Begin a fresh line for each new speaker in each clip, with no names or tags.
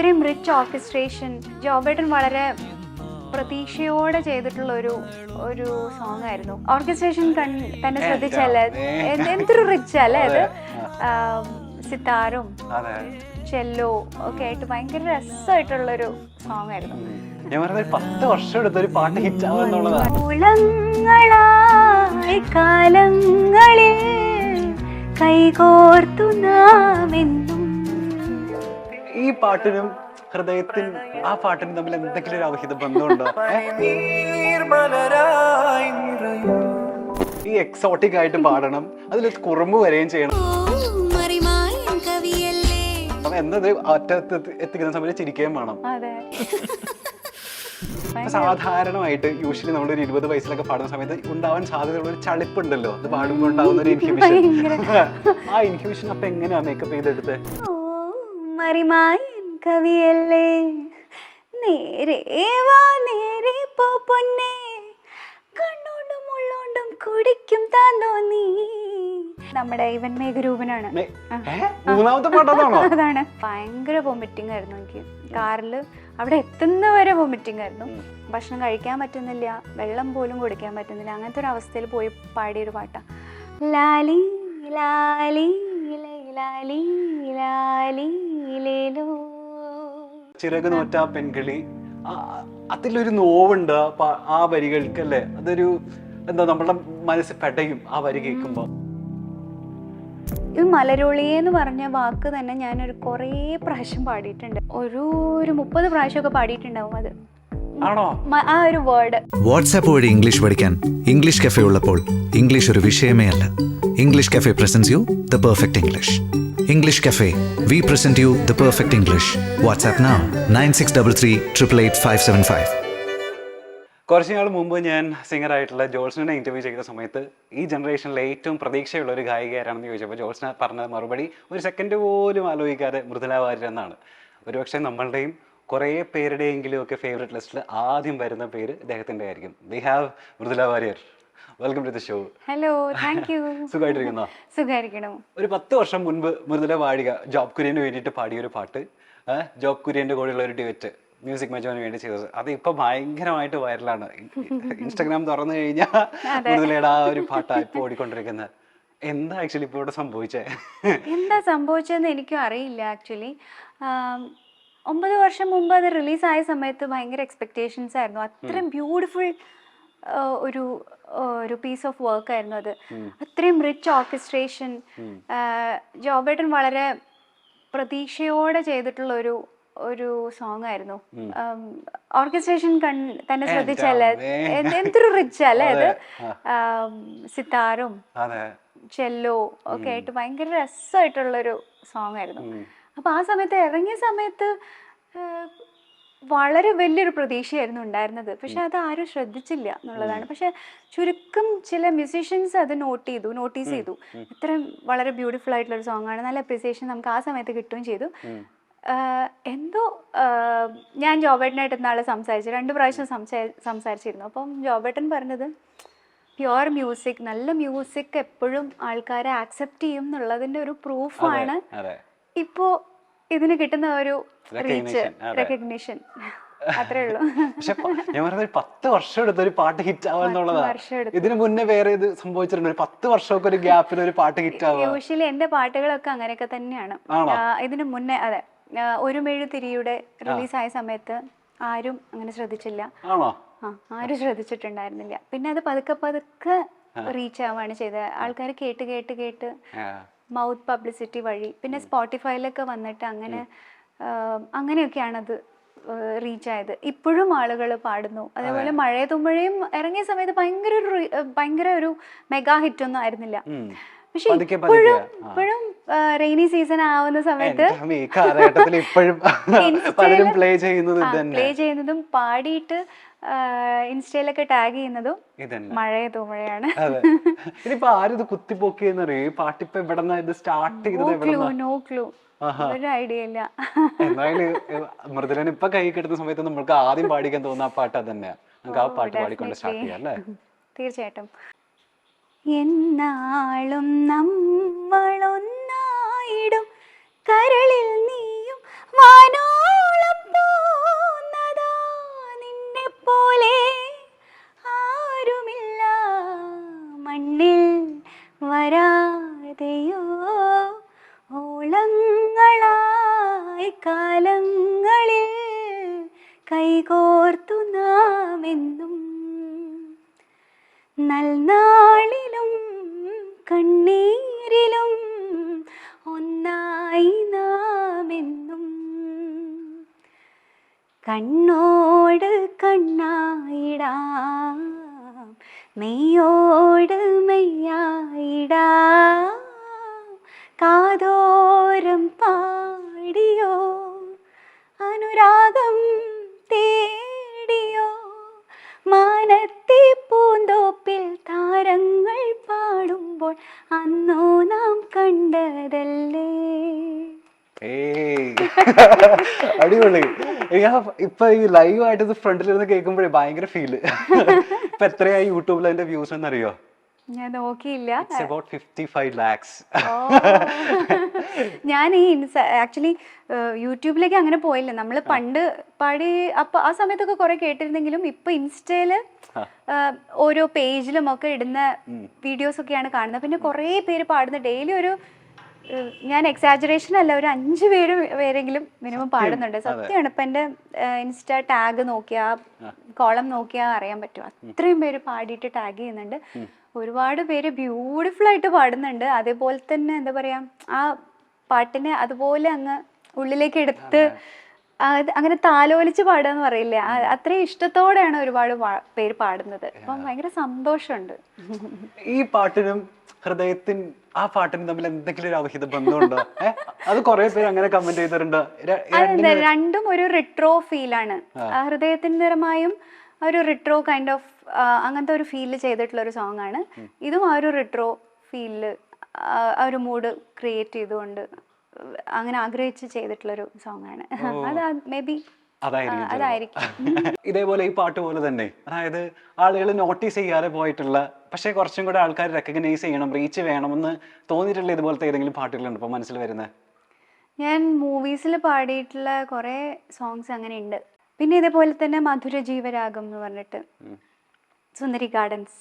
അത്രയും rich orchestration. ജോബേട്ടൻ വളരെ പ്രതീക്ഷയോടെ ചെയ്തിട്ടുള്ള ഒരു സോങ് ആയിരുന്നു. ഓർക്കസ്ട്രേഷൻ തന്നെ ശ്രദ്ധിച്ചല്ലേ, എന്തൊരു റിച്ച് അല്ലേ അത്. സിത്താറും ചെല്ലോ ഒക്കെ ആയിട്ട് ഭയങ്കര രസമായിട്ടുള്ളൊരു സോങ് ആയിരുന്നു.
ഞാൻ പറഞ്ഞ 10 വർഷം എടുത്തൊരു പാട്ട് ഹിറ്റ് ആവുന്നുള്ളതാണ്.
കാലങ്ങളിൽ കൈകോർത്തു നാമെന്നും.
ഈ പാട്ടിനും ഹൃദയത്തിനും ആ പാട്ടിനും തമ്മിൽ എന്തെങ്കിലും ഒരു അവഹിത ബന്ധമുണ്ടോ? ഈ എക്സോട്ടിക് ആയിട്ട് പാടണം, അതിൽ കുറുമ്പ് വരെയും ചെയ്യണം. അപ്പൊ എന്നത് അറ്റത്ത് എത്തിക്കുന്ന സമയത്ത് ചിരിക്കുകയും വേണം. സാധാരണമായിട്ട് യൂഷ്വലി നമ്മളൊരു 20 വയസ്സിലൊക്കെ പാടുന്ന സമയത്ത് ഉണ്ടാവാൻ സാധ്യതയുള്ള ഒരു ചളിപ്പുണ്ടല്ലോ, അത് പാടുമ്പോൾ ഉണ്ടാവുന്ന ഒരു ഇൻഹിബിഷൻ. ആ ഇൻഹിബിഷൻ അപ്പൊ എങ്ങനെയാ മേക്കപ്പ് ചെയ്തെടുത്ത്?
കവിയല്ലേ നേരെ വാ നേരെ പോ പൊന്നേ, കണ്ണോണ്ടും ഉള്ളോണ്ടും കുടിക്കും താന്നോ നീ. നമ്മുടെ ഇവൻ മേഘരൂപനാണ്.
മൂന്നാമത്തെ പാട്ടാണോ?
അതാണ്. ഭയങ്കര വൊമിറ്റിംഗ് ആയിരുന്നു എനിക്ക്. കാറിൽ അവിടെ എത്തുന്നവരെ വൊമിറ്റിംഗ് ആയിരുന്നു. ഭക്ഷണം കഴിക്കാൻ പറ്റുന്നില്ല, വെള്ളം പോലും കുടിക്കാൻ പറ്റുന്നില്ല. അങ്ങനത്തെ ഒരു അവസ്ഥയിൽ പോയി പാടിയൊരു പാട്ടാ. ലാലി ലാലി ലാലി ലാലി ലേലോ.
ചിറക് നോറ്റ പെൺകിളി, അതിലൊരു നോവുണ്ട് ആ വരികൾക്കല്ലേ. അതൊരു എന്താ, നമ്മളുടെ മനസ്സ് പെടയും ആ വരി കേൾക്കുമ്പോ.
ഈ മലരൊളിയെ എന്ന് പറഞ്ഞ വാക്ക് തന്നെ ഞാനൊരു കുറേ പ്രാവശ്യം പാടിയിട്ടുണ്ട്. ഒരു 30 പ്രാവശ്യമൊക്കെ പാടിയിട്ടുണ്ടാവും അത്.
ആണോ?
ആ ഒരു വേർഡ്.
വാട്സാപ്പ് വഴി ഇംഗ്ലീഷ് പഠിക്കാൻ ഇംഗ്ലീഷ് കഫേ ഉള്ളപ്പോൾ ഇംഗ്ലീഷ് ഒരു വിഷയമേ അല്ല. English cafe presents you the perfect English. English cafe, we present you the perfect English. WhatsApp now 9633388575.
കുറച്ച് നാൾ മുമ്പ് ഞാൻ സിംഗറായിട്ടുള്ള ജോൾസിനെ ഇന്റർവ്യൂ ചെയ്ത സമയത്ത് ഈ ജനറേഷനിലെ ഏറ്റവും പ്രതീക്ഷയുള്ള ഒരു ഗായികയാരാണെന്ന് ചോദിച്ചപ്പോൾ ജോൾസിന പറഞ്ഞ മറുപടി ഒരു സെക്കൻഡ് പോലും ആലോചിക്കാതെ മൃദുല വാര്യർ എന്നാണ്. ഒരുപക്ഷെ നമ്മളുടെയും കുറേ പേരുടെയെങ്കിലും ഒക്കെ ഫേവറേറ്റ് ലിസ്റ്റിൽ ആദ്യം വരുന്ന പേര് ഇദ്ദേഹത്തിൻ്റെ ആയിരിക്കും. We have Mridula Warrier. Welcome to the show.
Hello, thank you.
സുഖമായിട്ടിരിക്കുന്നോ?
സുഖമായിരിക്കണം.
ഒരു 10 വർഷം മുൻപ് മൃദുല വാഴിക ജോബ് കുര്യന് വേണ്ടിയിട്ട് പാടിയൊരു പാട്ട്, ജോബ് കുര്യൻ്റെ കൂടെയുള്ള ഒരു ഡ്യുവറ്റ് മ്യൂസിക് മെജോന് വേണ്ടി ചെയ്തത്, അത് ഇപ്പൊ ഭയങ്കരമായിട്ട് വൈറലാണ്. ഇൻസ്റ്റാഗ്രാം തുറന്നു കഴിഞ്ഞാൽ മൃദുലയുടെ ആ ഒരു പാട്ടാണ് ഇപ്പൊ ഓടിക്കൊണ്ടിരിക്കുന്നത്. എന്താ ആക്ച്വലി ഇപ്പൊ ഇവിടെ സംഭവിച്ചേ?
എന്താ സംഭവിച്ചതെന്ന് എനിക്കും അറിയില്ല. ആക്ച്വലി 9 വർഷം മുമ്പ് അത് റിലീസായ സമയത്ത് ഭയങ്കര എക്സ്പെക്ടേഷൻസ് ആയിരുന്നു. അത്രയും ബ്യൂട്ടിഫുൾ ഒരു പീസ് ഓഫ് വർക്ക് ആയിരുന്നു അത്. അത്രയും റിച്ച് ഓർക്കസ്ട്രേഷൻ. ജോബേട്ടൻ വളരെ പ്രതീക്ഷയോടെ ചെയ്തിട്ടുള്ള ഒരു സോങ് ആയിരുന്നു. ഓർക്കസ്ട്രേഷൻ തന്നെ ശ്രദ്ധിച്ചല്ലേ, എന്തൊരു റിച്ച് അല്ലേ അത്. സിത്താറും ചെല്ലോ ഒക്കെ ആയിട്ട് ഭയങ്കര രസമായിട്ടുള്ളൊരു സോങ് ആയിരുന്നു. അപ്പൊ ആ സമയത്ത് ഇറങ്ങിയ സമയത്ത് വളരെ വലിയൊരു പ്രതീക്ഷയായിരുന്നു ഉണ്ടായിരുന്നത്. പക്ഷെ അത് ആരും ശ്രദ്ധിച്ചില്ല എന്നുള്ളതാണ്. പക്ഷെ ചുരുക്കം ചില മ്യൂസീഷ്യൻസ് അത് നോട്ടീസ് ചെയ്തു. ഇത്രയും വളരെ ബ്യൂട്ടിഫുൾ ആയിട്ടുള്ളൊരു സോങ് ആണ്, നല്ല അപ്രിസിയേഷൻ നമുക്ക് ആ സമയത്ത് കിട്ടുകയും ചെയ്തു. എന്തോ ഞാൻ ജോബേട്ടനായിട്ട് ഇന്നാളെ 2 പ്രാവശ്യം സംസാരിച്ചിരുന്നു. അപ്പം ജോബേട്ടൻ പറഞ്ഞത് പ്യുവർ മ്യൂസിക്, നല്ല മ്യൂസിക് എപ്പോഴും ആൾക്കാരെ ആക്സെപ്റ്റ് ചെയ്യും എന്നുള്ളതിൻ്റെ ഒരു പ്രൂഫാണ് ഇപ്പോ ഇതിന് കിട്ടുന്ന ഒരു റീച്ച്, റെക്കഗ്നിഷൻ. അത്രേ ഉള്ളൂ.
പക്ഷെ ഞാൻ പറഞ്ഞ 10 വർഷം എടുത്തൊരു പാട്ട് ഹിറ്റ് ആവാന്നുള്ളതാണ്. ഇതിനു മുന്നേ വേറെ ഇത് സംഭവിച്ചിട്ടുണ്ട്, 10 വർഷമൊക്കെ ഒരു ഗ്യാപ്പിൽ ഒരു പാട്ട് ഹിറ്റ് ആവുക.
യൂഷ്വലി എന്റെ പാട്ടുകളൊക്കെ അങ്ങനെയൊക്കെ തന്നെയാണ്. ഇതിനു മുന്നേ അതെ, ഒരു മെഴുതിരിയുടെ റിലീസായ സമയത്ത് ആരും അങ്ങനെ ശ്രദ്ധിച്ചില്ല. ആരും ശ്രദ്ധിച്ചിട്ടുണ്ടായിരുന്നില്ല. പിന്നെ അത് പതുക്കെ റീച്ച് ആവാണ് ചെയ്തത്. ആൾക്കാർ കേട്ട് മൗത്ത് പബ്ലിസിറ്റി വഴി, പിന്നെ സ്പോട്ടിഫൈയിലൊക്കെ വന്നിട്ട് അങ്ങനെയൊക്കെയാണത് റീച്ച് ആയത്. ഇപ്പോഴും ആളുകൾ പാടുന്നു. അതേപോലെ മഴയ തുമ്പഴയും ഇറങ്ങിയ സമയത്ത് ഭയങ്കര ഒരു മെഗാ ഹിറ്റ് ഒന്നും ആയിരുന്നില്ല. പക്ഷെ ഇപ്പോഴും റെയിനി സീസൺ ആവുന്ന സമയത്ത് പ്ലേ ചെയ്യുന്നതും പാടിയിട്ട് ഇൻസ്റ്റയിലൊക്കെ ടാഗ് ചെയ്യുന്നതും മഴയ തൂമഴയാണ്. നോ ക്ലൂ, ഒരു ഐഡിയ ഇല്ല.
എന്തായാലും മൃദുലൻ ഇപ്പൊ കൈ കിട്ടുന്ന സമയത്ത് നമ്മൾക്ക് ആദ്യം പാടിക്കാൻ തോന്നുന്ന ആ പാട്ട് തന്നെയാ. നമുക്ക് ആ പാട്ട് പാടിക്കൊണ്ട് സ്റ്റാർട്ട് ചെയ്യാം അല്ലേ?
തീർച്ചയായിട്ടും. എന്നാളും നമ്മളൊന്നായിടും കരളിൽ നീയും വാനോളം കാലങ്ങളിൽ കൈകോർത്തു നാം എന്നും നൽനാളിലും കണ്ണീരിലും ഒന്നായി നാം എന്നും കണ്ണോട് കണ്ണായിടാം മെയ്യോട് മെയ്യായിടാം കാതോരം പാടിയോ അനുരാഗം തേടിയോ മാനത്തെ പൂന്തോപ്പിൽ താരങ്ങൾ പാടുമ്പോൾ അന്നോ നാം കണ്ടതല്ലേ.
അടിപൊളി. ഇപ്പൊ ഈ ലൈവ് ആയിട്ട് ഇത് ഫ്രണ്ടിലിരുന്ന് കേൾക്കുമ്പോഴേ ഭയങ്കര ഫീല്. ഇപ്പൊ എത്രയായി യൂട്യൂബിൽ അതിന്റെ വ്യൂസ് എന്നറിയോ?
ഞാൻ നോക്കിയില്ല.
It's about 55 lakhs.
ഞാൻ ഈ ആക്ച്വലി യൂട്യൂബിലേക്ക് അങ്ങനെ പോയില്ല. നമ്മൾ പണ്ട് പാടി അപ്പൊ ആ സമയത്തൊക്കെ കുറെ കേട്ടിരുന്നെങ്കിലും ഇപ്പൊ ഇൻസ്റ്റയില് ഓരോ പേജിലും ഒക്കെ ഇടുന്ന വീഡിയോസ് ഒക്കെയാണ് കാണുന്നത്. പിന്നെ കുറെ പേര് പാടുന്ന ഡെയിലി ഒരു ഞാൻ എക്സാജറേഷൻ അല്ല ഒരു 5 പേരെങ്കിലും മിനിമം പാടുന്നുണ്ട്. സത്യമാണ്. ഇപ്പൊ എന്റെ ഇൻസ്റ്റ ടാഗ് നോക്കിയാ കോളം നോക്കിയാൽ അറിയാൻ പറ്റും. അത്രയും പേര് പാടിയിട്ട് ടാഗ് ചെയ്യുന്നുണ്ട്. ഒരുപാട് പേര് ബ്യൂട്ടിഫുൾ ആയിട്ട് പാടുന്നുണ്ട്. അതേപോലെ തന്നെ എന്താ പറയാ ആ പാട്ടിനെ അതുപോലെ അങ്ങ് ഉള്ളിലേക്ക് എടുത്ത് അങ്ങനെ താലോലിച്ച് പാടുക എന്ന് പറയില്ലേ, അത്രയും ഇഷ്ടത്തോടെയാണ് ഒരുപാട് പേര് പാടുന്നത്. അപ്പം ഭയങ്കര സന്തോഷമുണ്ട്.
ഈ പാട്ടിനും ആ പാട്ടിനും തമ്മിൽ എന്തെങ്കിലും ഒരു അവഹിത ബന്ധമുണ്ടോ? അത് കുറെ പേര് അങ്ങനെ കമന്റ് ചെയ്തിട്ടുണ്ടോ?
രണ്ടും ഒരു റിട്രോ ഫീലാണ്. ഹൃദയത്തിന് നിറമായും ഒരു റിട്രോ കൈൻഡ് ഓഫ് അങ്ങനത്തെ ഒരു ഫീല് ചെയ്തിട്ടുള്ള ഒരു സോങ് ആണ്. ഇതും ആ ഒരു റിട്രോ ഫീലില് ആ ഒരു മൂഡ് ക്രിയേറ്റ് ചെയ്തുകൊണ്ട് അങ്ങനെ ആഗ്രഹിച്ച് ചെയ്തിട്ടുള്ളൊരു സോങ് ആണ്. അത് മേ ബി അതായിരിക്കും.
ഇതേപോലെ ഈ പാട്ട് പോലെ തന്നെ, അതായത് ആളുകൾ നോട്ടീസ് ചെയ്യാതെ പോയിട്ടുള്ള പക്ഷെ കുറച്ചും കൂടെ ആൾക്കാർ റെക്കഗ്നൈസ് ചെയ്യണം, റീച്ച് വേണമെന്ന് തോന്നിയിട്ടുള്ള ഇതുപോലത്തെ ഏതെങ്കിലും പാട്ടുകളുണ്ട് ഇപ്പൊ മനസ്സിൽ വരുന്നത്?
ഞാൻ മൂവീസിൽ പാടിയിട്ടുള്ള കുറെ സോങ്സ് അങ്ങനെ ഉണ്ട്. പിന്നെ ഇതേപോലെ തന്നെ മധുര ജീവരാഗം എന്ന് പറഞ്ഞിട്ട് സുന്ദരി ഗാർഡൻസ്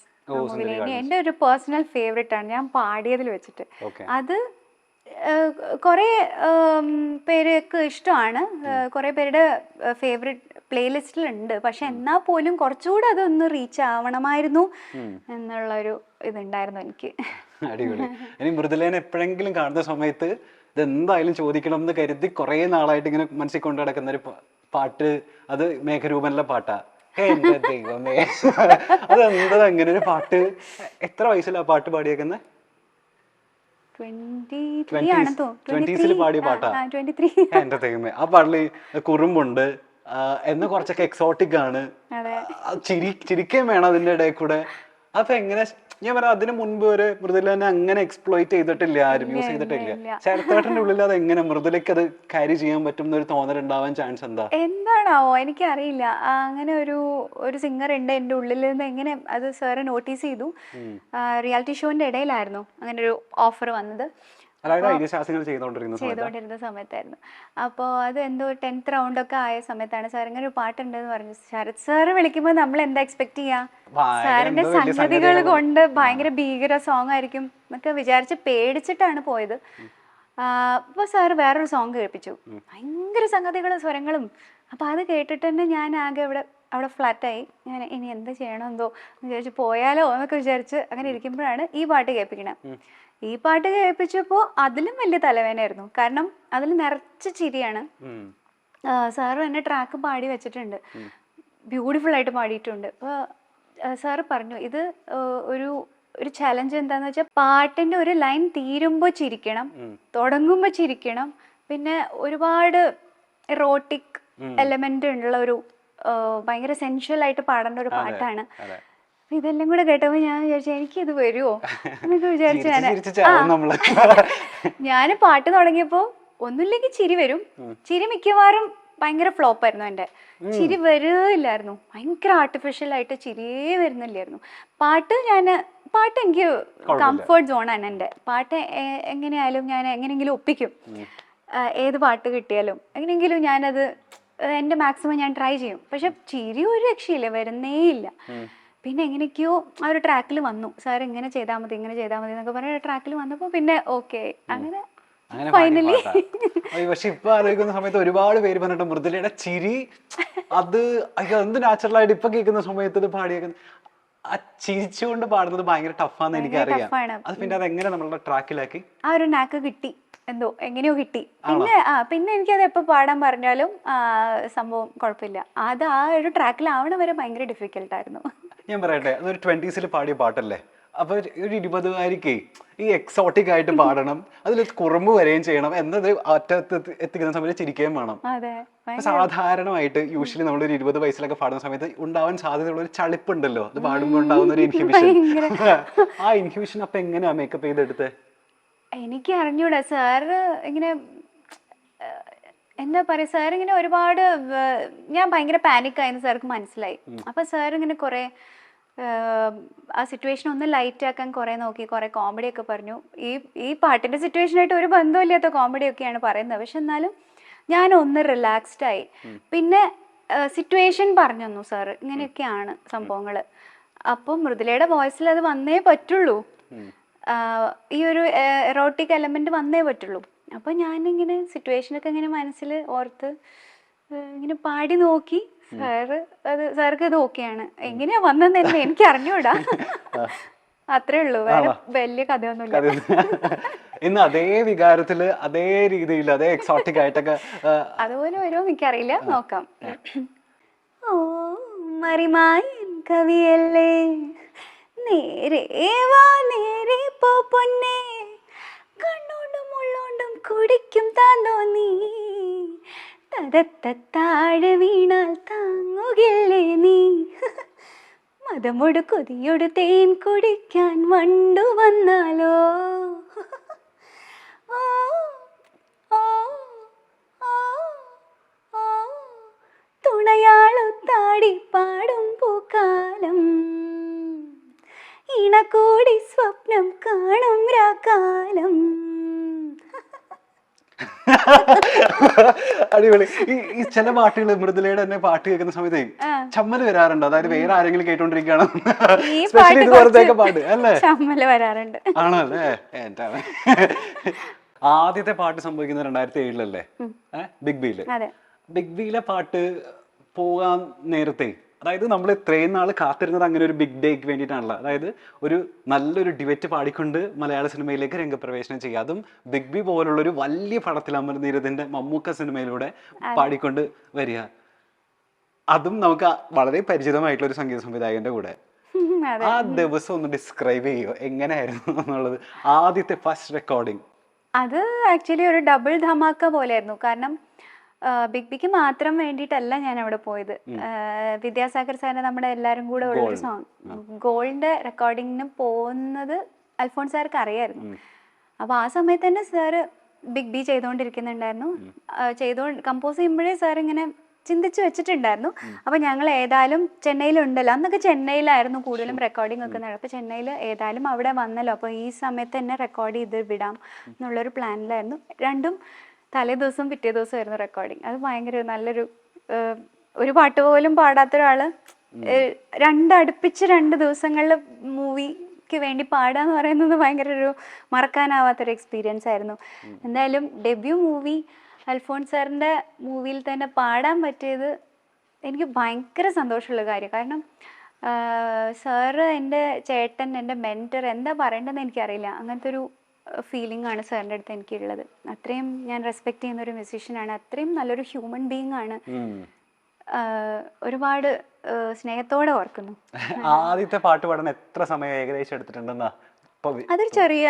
എൻ്റെ ഒരു പേഴ്സണൽ ഫേവറേറ്റ് ആണ് ഞാൻ പാടിയതിൽ വെച്ചിട്ട്. അത് കുറേ പേർക്ക് ഇഷ്ടമാണ്, കുറേ പേരുടെ ഫേവറേറ്റ് പ്ലേലിസ്റ്റിലുണ്ട്. പക്ഷെ എന്നാൽ പോലും കുറച്ചുകൂടെ അതൊന്ന് റീച്ച് ആവണമായിരുന്നു എന്നുള്ളൊരു ഇതുണ്ടായിരുന്നു എനിക്ക്.
അടിപൊളി. ഇനി മൃദുലേനെ എപ്പോഴെങ്കിലും കാണുന്ന സമയത്ത് ഇതെന്തായാലും ചോദിക്കണം എന്ന് കരുതി കുറേ നാളായിട്ട് ഇങ്ങനെ മനസ്സിൽ കൊണ്ടു നടക്കുന്ന ഒരു പാട്ട്, അത് മേഘരൂപനിലെ പാട്ടാ. എന്റെ ദൈവമേ, അതെന്താ അങ്ങനെ ഒരു പാട്ട്? എത്ര വയസ്സിലാ പാട്ട് പാടിയേക്കുന്നത്? 20s പാടിയ പാട്ടാ. എന്റെ ദൈവമേ, ആ പാട്ടില് കുറുമ്പുണ്ട്, എന്ന് കുറച്ചൊക്കെ എക്സോട്ടിക് ആണ്, ചിരിക്കുകയും വേണം അതിന്റെ ഇടയിൽ കൂടെ. അപ്പൊ എങ്ങനെ, ഞാൻ പറയാം, അതിന് മുൻപ് വരെ മൃദുലനെ അങ്ങനെ എക്സ്പ്ലോയിറ്റ് ചെയ്തിട്ടില്ല, ആരും യൂസ് ചെയ്തിട്ടില്ല. ശരത്തേട്ടന്റെ ഉള്ളിൽ അത് എങ്ങനെ മൃദുലയ്ക്ക് അത് ക്യാരി ചെയ്യാൻ പറ്റും എന്നൊരു തോന്നലുണ്ടാവാൻ ചാൻസ്
എന്താണാവോ എനിക്കറിയില്ല. അങ്ങനെ ഒരു സിംഗർ ഉണ്ട് എൻ്റെ ഉള്ളിൽ നിന്ന്. എങ്ങനെ അത് സാറ് നോട്ടീസ് ചെയ്തു. റിയാലിറ്റി ഷോന്റെ ഇടയിലായിരുന്നു അങ്ങനെ ഒരു ഓഫർ വന്നത്, ചെയ്തുകൊണ്ടിരുന്ന സമയത്തായിരുന്നു. അപ്പോൾ അത് എന്തോ 10th റൗണ്ടൊക്കെ ആയ സമയത്താണ് സാർ ഇങ്ങനെ ഒരു പാട്ടുണ്ടെന്ന് പറഞ്ഞു. ശരത് സാറ് വിളിക്കുമ്പോൾ നമ്മൾ എന്താ എക്സ്പെക്ട് ചെയ്യാ, സാറിന്റെ സംഗതികൾ കൊണ്ട് ഭയങ്കര ഭീകര സോങ് ആയിരിക്കും എന്നൊക്കെ വിചാരിച്ച് പേടിച്ചിട്ടാണ് പോയത്. അപ്പോൾ സാറ് വേറൊരു സോങ് കേൾപ്പിച്ചു, ഭയങ്കര സംഗതികളും സ്വരങ്ങളും. അപ്പോൾ അത് കേട്ടിട്ട് തന്നെ ഞാൻ ആകെ അവിടെ ഫ്ലാറ്റായി. ഞാൻ ഇനി എന്ത് ചെയ്യണമെന്തോ വിചാരിച്ച് പോയാലോ എന്നൊക്കെ വിചാരിച്ച് അങ്ങനെ ഇരിക്കുമ്പോഴാണ് ഈ പാട്ട് കേൾപ്പിക്കണേ. ഈ പാട്ട് കേൾപ്പിച്ചപ്പോൾ അതിലും വലിയ തലവേദനയായിരുന്നു. കാരണം അതിൽ നിറച്ച് ചിരിയാണ്. സാറ് എന്നെ ട്രാക്ക് പാടി വെച്ചിട്ടുണ്ട്, ബ്യൂട്ടിഫുൾ ആയിട്ട് പാടിയിട്ടുണ്ട്. അപ്പോൾ സാറ് പറഞ്ഞു ഇത് ഒരു ചലഞ്ച് എന്താന്ന് വെച്ചാൽ പാട്ടിന്റെ ഒരു ലൈൻ തീരുമ്പോൾ ചിരിക്കണം, തുടങ്ങുമ്പോൾ ചിരിക്കണം, പിന്നെ ഒരുപാട് എറോട്ടിക് എലമെന്റ് ഉള്ള ഒരു ഭയങ്കര സെൻഷ്വൽ ആയിട്ട് പാടേണ്ട ഒരു പാട്ടാണ്. ഇതെല്ലാം കൂടെ കേട്ടപ്പോൾ ഞാൻ വിചാരിച്ചു എനിക്കിത് വരുമോ എന്നൊക്കെ വിചാരിച്ചു. ഞാൻ പാട്ട് തുടങ്ങിയപ്പോൾ ഒന്നുമില്ലെങ്കിൽ ചിരി വരും. ചിരി മിക്കവാറും ഭയങ്കര ഫ്ലോപ്പ് ആയിരുന്നു. എൻ്റെ ചിരി വരില്ലായിരുന്നു, ഭയങ്കര ആർട്ടിഫിഷ്യൽ ആയിട്ട് ചിരിയേ വരുന്നില്ലായിരുന്നു. പാട്ട് എനിക്ക് കംഫർട്ട് സോണാണ്. എൻ്റെ പാട്ട് എങ്ങനെയായാലും ഞാൻ എങ്ങനെയെങ്കിലും ഒപ്പിക്കും. ഏത് പാട്ട് കിട്ടിയാലും എങ്ങനെയെങ്കിലും ഞാനത് എൻ്റെ മാക്സിമം ഞാൻ ട്രൈ ചെയ്യും. പക്ഷെ ചിരി ഒരു രക്ഷയില്ല, വരുന്നേയില്ല. പിന്നെ എങ്ങനെയൊക്കെയോ ആ ഒരു ട്രാക്കിൽ വന്നു, സാർ ഇങ്ങനെ ചെയ്താൽ മതി ഇങ്ങനെ ചെയ്താൽ മതി എന്നൊക്കെ പറഞ്ഞ ട്രാക്കിൽ വന്നപ്പോൾ പിന്നെ ഓക്കെ അങ്ങനെ
അങ്ങനെ
ഫൈനലി.
പക്ഷെ ഇപ്പൊ ആലോചിക്കുന്ന സമയത്ത് ഒരുപാട് പേര് പറഞ്ഞിട്ട് മൃദുലയുടെ ചിരി അത് എന്ത് നാച്ചുറൽ ആയിട്ട് ഇപ്പൊ കേൾക്കുന്ന സമയത്ത് ഇത് പാടിയേക്കുന്ന ആ ചിരിച്ചുകൊണ്ട് പാടുന്നത് ഭയങ്കര ടഫാന്ന് എനിക്കറിയാം.
ടഫാണ്.
അത് പിന്നെ അതെങ്ങനെ നമ്മളുടെ ട്രാക്കിലാക്കി
ആ ഒരു നാക്ക് കിട്ടി, എന്തോ എങ്ങനെയോ കിട്ടി. പിന്നെ എനിക്കത് എപ്പോൾ പാടാൻ പറഞ്ഞാലും സംഭവം കുഴപ്പമില്ല. അത് ആ ഒരു ട്രാക്കിലാവണ വരെ ഭയങ്കര ഡിഫിക്കൽട്ടായിരുന്നു.
ഞാൻ പറയട്ടെ, അതൊരു 20s പാടിയ പാട്ടല്ലേ, അപ്പൊ ഒരു 20കാരിക്ക് ഈ എക്സോട്ടിക് ആയിട്ട് പാടണം, അതിൽ കുറുമ്പ് വരെയും ചെയ്യണം എന്നത് അറ്റത്ത് എത്തിക്കുന്ന സമയത്ത് ചിരിക്കുകയും വേണം. സാധാരണമായിട്ട് യൂഷ്വലി നമ്മളൊരു 20 വയസ്സിലൊക്കെ പാടുന്ന സമയത്ത് ഉണ്ടാവാൻ സാധ്യതയുള്ള ഒരു ചളിപ്പുണ്ടല്ലോ, അത് പാടുമ്പോൾ ഉണ്ടാവുന്ന ഒരു ഇൻഹിബിഷൻ. ആ ഇൻഹിബിഷൻ അപ്പൊ എങ്ങനെയാ മേക്കപ്പ് ചെയ്തെടുത്ത്?
എനിക്ക് അറിഞ്ഞൂടാ. സാറ് ഇങ്ങനെ എന്താ പറയുക, സാർ ഇങ്ങനെ ഒരുപാട് ഞാൻ ഭയങ്കര പാനിക്കായെന്ന് സാർക്ക് മനസ്സിലായി. അപ്പൊ സാർ ഇങ്ങനെ കുറെ ആ സിറ്റുവേഷൻ ഒന്ന് ലൈറ്റ് ആക്കാൻ കുറെ നോക്കി, കുറെ കോമഡി ഒക്കെ പറഞ്ഞു. ഈ പാട്ടിന്റെ സിറ്റുവേഷനായിട്ട് ഒരു ബന്ധമില്ലാത്ത കോമഡി ഒക്കെയാണ് പറയുന്നത്. പക്ഷെ എന്നാലും ഞാൻ ഒന്ന് റിലാക്സ്ഡ് ആയി. പിന്നെ സിറ്റുവേഷൻ പറഞ്ഞു തന്നു സാറ്, ഇങ്ങനെയൊക്കെയാണ് സംഭവങ്ങൾ. അപ്പം മൃദുലയുടെ വോയിസിൽ അത് വന്നേ പറ്റുള്ളൂ, ഈ ഒരു എറോട്ടിക് എലമെന്റ് വന്നേ പറ്റുള്ളൂ. അപ്പൊ ഞാനിങ്ങനെ സിറ്റുവേഷനൊക്കെ ഇങ്ങനെ മനസ്സിൽ ഓർത്ത് ഇങ്ങനെ പാടി നോക്കി. സാർക്ക് ഇത് ഓക്കെയാണ്. എങ്ങനെയാ വന്നെന്ന് തന്നെ എനിക്ക് അറിഞ്ഞൂടാ. അത്രേ ഉള്ളൂ, വേറെ വലിയ കഥയൊന്നുമില്ല.
ഇന്ന് അതേ വികാരത്തില് അതേ രീതിയിൽ അതേ എക്സോട്ടിക് ആയിട്ടൊക്കെ
അതുപോലെ വരുമോ എനിക്കറിയില്ല, നോക്കാം. ഓ മറിമായൻ കവിയല്ലേ, നേരെ വാ നേരെ പോ പൊന്നേ, കണ്ണോണ്ടും ഉള്ളോണ്ടും കുടിക്കും താന്തോ നീ, തതത്താഴെ വീണാൽ താങ്ങുകില്ലേ നീ, മതമൊടു കൊതിയൊടു തേൻ കുടിക്കാൻ വണ്ടു വന്നാലോ, ഓ ഓ ഓ ഓ തുണയാളൊത്താടി പാടും പൂക്കാലം, ഇണകൂടി സ്വപ്നം കാണും രാക്കാലം.
അടിപൊളി. ഈ ചില പാട്ടുകൾ മൃദുലയുടെ തന്നെ പാട്ട് കേൾക്കുന്ന സമയത്ത് ചമ്മല് വരാറുണ്ട്, അതായത് വേറെ ആരെങ്കിലും കേട്ടോണ്ടിരിക്കുകയാണ് പാട്ട് അല്ലേ?
ചമ്മല് വരാറുണ്ട്.
ആണല്ലേ? ആദ്യത്തെ പാട്ട് സംഭവിക്കുന്നത് 2007 ബിഗ് ബിയില്. ബിഗ് ബിയിലെ പാട്ട് പോകാൻ നേരത്തെ, അതായത് നമ്മൾ ഇത്രയും നാൾ കാത്തിരുന്നത് അങ്ങനെ ഒരു ബിഗ് ഡേക്ക് വേണ്ടിയിട്ടാണല്ലോ. അതായത് ഒരു നല്ലൊരു ഡിവറ്റ് പാടിക്കൊണ്ട് മലയാള സിനിമയിലേക്ക് രംഗപ്രവേശനം ചെയ്യുക, അതും ബിഗ് ബി പോലുള്ള ഒരു വലിയ പടത്തിൽ അമർനീരദിന്റെ മമ്മൂക്ക സിനിമയിലൂടെ പാടിക്കൊണ്ട് വരിക. അതും നമുക്ക് വളരെ പരിചിതമായിട്ടുള്ള ഒരു സംഗീത സംവിധായകന്റെ കൂടെ. ആ ദിവസം ഒന്ന് ഡിസ്ക്രൈബ് ചെയ്യുമോ, എങ്ങനെയായിരുന്നു എന്നുള്ളത്? ആദ്യത്തെ ഫസ്റ്റ് റെക്കോർഡിങ്
അത് ആക്ച്വലി ഒരു ഡബിൾ ധമാക്ക പോലെയായിരുന്നു. കാരണം ബിഗ് ബിക്ക് മാത്രം വേണ്ടിയിട്ടല്ല ഞാൻ അവിടെ പോയത്. വിദ്യാസാഗർ സാറിന് നമ്മുടെ എല്ലാവരും കൂടെ ഉള്ളൊരു സോങ് ഗോൾഡിന്റെ റെക്കോർഡിങ്ങിന് പോകുന്നത് അൽഫോൺസ് സാർക്ക് അറിയായിരുന്നു. അപ്പൊ ആ സമയത്ത് തന്നെ സാറ് ബിഗ് ബി ചെയ്തുകൊണ്ടിരിക്കുന്നുണ്ടായിരുന്നു. കമ്പോസ് ചെയ്യുമ്പോഴേ സാർ ഇങ്ങനെ ചിന്തിച്ച് വെച്ചിട്ടുണ്ടായിരുന്നു. അപ്പൊ ഞങ്ങൾ ഏതായാലും ചെന്നൈയിലുണ്ടല്ലോ, അന്നൊക്കെ ചെന്നൈയിലായിരുന്നു കൂടുതലും റെക്കോർഡിംഗ് ഒക്കെ നടന്നത്. അപ്പൊ ചെന്നൈയിൽ ഏതായാലും അവിടെ വന്നല്ലോ, അപ്പൊ ഈ സമയത്ത് തന്നെ റെക്കോർഡ് ചെയ്ത് വിടാം എന്നുള്ളൊരു പ്ലാനിലായിരുന്നു. രണ്ടും തലേ ദിവസവും പിറ്റേ ദിവസമായിരുന്നു റെക്കോർഡിങ്. അത് ഭയങ്കര നല്ലൊരു, ഒരു പാട്ട് പോലും പാടാത്ത ഒരാള് അടുപ്പിച്ച് 2 ദിവസങ്ങളിൽ മൂവിക്ക് വേണ്ടി പാടാന്ന് പറയുന്നത് ഭയങ്കര ഒരു മറക്കാനാവാത്തൊരു എക്സ്പീരിയൻസ് ആയിരുന്നു. എന്തായാലും ഡെബ്യൂ മൂവി അൽഫോൺസ് സാറിൻ്റെ മൂവിയിൽ തന്നെ പാടാൻ പറ്റിയത് എനിക്ക് ഭയങ്കര സന്തോഷമുള്ള കാര്യം. കാരണം സാറ് എൻ്റെ ചേട്ടൻ, എൻ്റെ മെൻറ്റർ, എന്താ പറയേണ്ടതെന്ന് എനിക്കറിയില്ല. അങ്ങനത്തെ ഒരു ഫീലിംഗ് ആണ് സാറിൻ്റെ അടുത്ത് എനിക്കുള്ളത്. അത്രയും ഞാൻ റെസ്പെക്ട് ചെയ്യുന്ന ഒരു മ്യൂസീഷ്യനാണ്, അത്രയും നല്ലൊരു ഹ്യൂമൻ ബീങ് ആണ്. ഒരുപാട് സ്നേഹത്തോടെ ഓർക്കുന്നു.
ആദ്യത്തെ പാട്ട് പാടാൻ എത്ര സമയം ഏകദേശം എടുത്തിട്ടുണ്ടെന്നാ?
അതൊരു ചെറിയ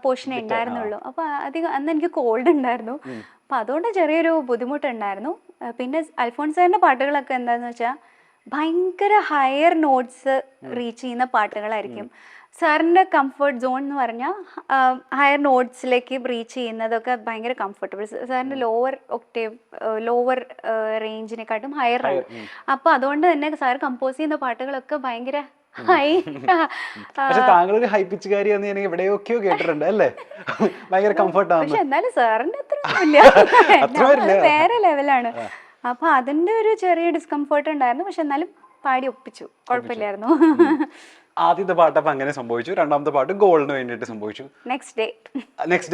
പോർഷനേ ഉണ്ടായിരുന്നുള്ളൂ. അപ്പൊ അധികം അന്ന് എനിക്ക് കോൾഡ് ഉണ്ടായിരുന്നു, അപ്പൊ അതുകൊണ്ട് ചെറിയൊരു ബുദ്ധിമുട്ടുണ്ടായിരുന്നു. പിന്നെ അൽഫോൺസ് സാറിന്റെ പാട്ടുകളൊക്കെ എന്താന്ന് വെച്ചാൽ ഭയങ്കര ഹയർ നോട്ട്സ് റീച്ച് ചെയ്യുന്ന പാട്ടുകളായിരിക്കും. സാറിൻ്റെ കംഫർട്ട് സോൺ എന്ന് പറഞ്ഞാൽ ഹയർ നോട്ട്സിലേക്ക് റീച്ച് ചെയ്യുന്നതൊക്കെ ഭയങ്കര കംഫർട്ടബിൾ. സാറിൻ്റെ ലോവർ ഒക്ടേവ്, ലോവർ റേഞ്ചിനെക്കാട്ടും ഹയർ ആണ്. അപ്പോൾ അതുകൊണ്ട് തന്നെ സാർ കമ്പോസ് ചെയ്യുന്ന പാട്ടുകളൊക്കെ ഭയങ്കര ഹൈ.
താങ്കളൊരു ഹൈ പിച്ചുകാരിയാന്ന് ഞാൻ എവിടെയൊക്കെയോ കേട്ടിട്ടുണ്ട് അല്ലേ? ഭയങ്കര കംഫർട്ടാണ്.
പക്ഷെ എന്നാലും സാറിൻ്റെ അത്ര വേറെ ലെവലാണ്. അപ്പോൾ അതിൻ്റെ ഒരു ചെറിയ ഡിസ്കംഫർട്ട് ഉണ്ടായിരുന്നു. പക്ഷെ എന്നാലും പാടി ഒപ്പിച്ചു, കുഴപ്പമില്ലായിരുന്നു.
ആദ്യത്തെ പാട്ട് അപ്പൊ അങ്ങനെ സംഭവിച്ചു, രണ്ടാമത്തെ പാട്ട് ഗോളിന് വേണ്ടിയിട്ട് സംഭവിച്ചു.
നെക്സ്റ്റ്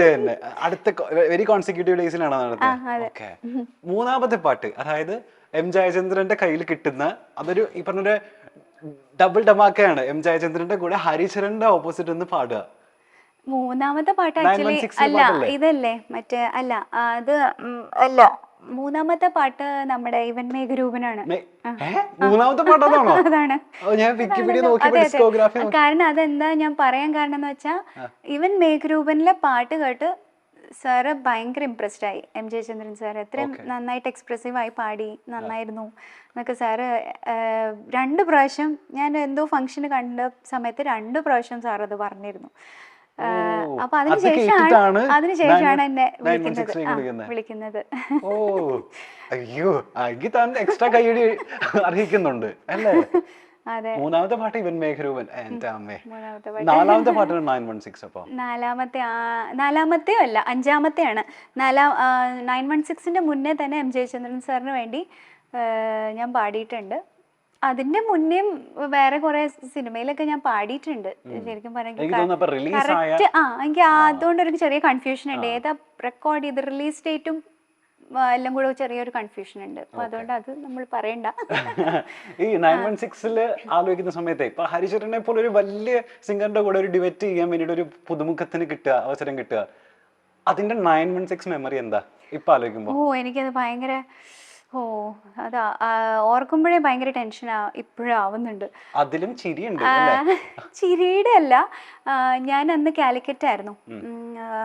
ഡേ തന്നെ അടുത്ത വെരി കോൺസിക്യൂട്ടീവ് ഡേയ്സിലാണ് നടന്നത്. ഓക്കെ. മൂന്നാമത്തെ പാട്ട്, അതായത് എം ജയചന്ദ്രന്റെ കയ്യിൽ കിട്ടുന്ന അതൊരു ഈ പറഞ്ഞ ഡബിൾ ഡമാക്കയാണ്. എം ജയചന്ദ്രന്റെ കൂടെ ഹരിചരന്റെ ഓപ്പോസിറ്റ് നിന്ന് പാടുക.
മൂന്നാമത്തെ പാട്ട് ആക്ച്വലി അല്ല, ഇതല്ലേ മറ്റേ അല്ല, അത് അല്ല, മൂന്നാമത്തെ പാട്ട് നമ്മുടെ ഇവൻ മേഘരൂപനാണ്.
മൂന്നാമത്തെ പാട്ടാണോ?
അതാണ്.
ഞാൻ വിക്കിപീഡിയ നോക്കിയപ്പോൾ ഡിസ്കോഗ്രാഫി.
കാരണം അതെന്താ ഞാൻ പറയാൻ കാരണം എന്ന് വെച്ചാൽ, ഇവൻ മേഘരൂപനിലെ പാട്ട് കേട്ട് സാറ് ഭയങ്കര ഇംപ്രസ്ഡ് ആയി. എം ജയചന്ദ്രൻ സാർ എത്രയും നന്നായിട്ട് എക്സ്പ്രസീവായി പാടി, നന്നായിരുന്നു എന്നൊക്കെ സാറ് 2 പ്രാവശ്യം, ഞാൻ എന്തോ ഫംഗ്ഷന് കണ്ട സമയത്ത് 2 പ്രാവശ്യം സാർ അത് പറഞ്ഞിരുന്നു. അപ്പൊ അതിനുശേഷമാണ് എന്നെ വിളിക്കുന്നത്.
ഓ അയ്യോ, എക്സ്ട്രാ കൈയടി അർഹിക്കുന്നുണ്ട് അല്ലേ?
അതെ.
മൂന്നാമത്തെ പാട്ട് ഇവൻ മേഘരൂപൻ. എന്റെ അമ്മേ. നാലാമത്തെ പാട്ടാണ് 916. അപ്പൊ
നാലാമത്തെയോ അല്ല, 5ാമത്തെയാണ്. 916ന്റെ മുന്നേ തന്നെ എം ജയചന്ദ്രൻ സാറിന് വേണ്ടി ഞാൻ പാടിയിട്ടുണ്ട്. അതിന്റെ മുന്നേയും വേറെ കുറെ സിനിമയിലൊക്കെ ഞാൻ പാടിയിട്ടുണ്ട്. ശരിക്കും പറഞ്ഞെങ്കിൽ എനിക്ക് അതുകൊണ്ടൊരു ചെറിയ കൺഫ്യൂഷൻ ഉണ്ട്, ഏതാ റെക്കോർഡ് ചെയ്ത് റിലീസ് ഡേറ്റും എല്ലാം കൂടെ ചെറിയൊരു കൺഫ്യൂഷൻ ഉണ്ട്. അപ്പൊ അതുകൊണ്ട് അത് നമ്മൾ പറയണ്ട.
ഈ 916 ആലോചിക്കുന്ന സമയത്ത് ഇപ്പൊ ഹരിചരനെ പോലെ ഒരു വലിയ സിംഗറിന്റെ കൂടെ ഒരു ഡിബേറ്റ് ചെയ്യാൻ വേണ്ടിട്ട് ഒരു പുതുമുഖത്തിന് അവസരം കിട്ടുക, അതിന്റെ 916 മെമ്മറി എന്താ ഇപ്പൊ ആലോചിക്കുമ്പോ?
എനിക്കത് ഭയങ്കര അതാ ഓർക്കുമ്പോഴേ ഭയങ്കര ടെൻഷൻ ഇപ്പോഴും ആവുന്നുണ്ട്.
അതിലും ചിരിയുണ്ട്.
ചിരിയുടെ അല്ല, ഞാൻ അന്ന് കാലിക്കറ്റ് ആയിരുന്നു.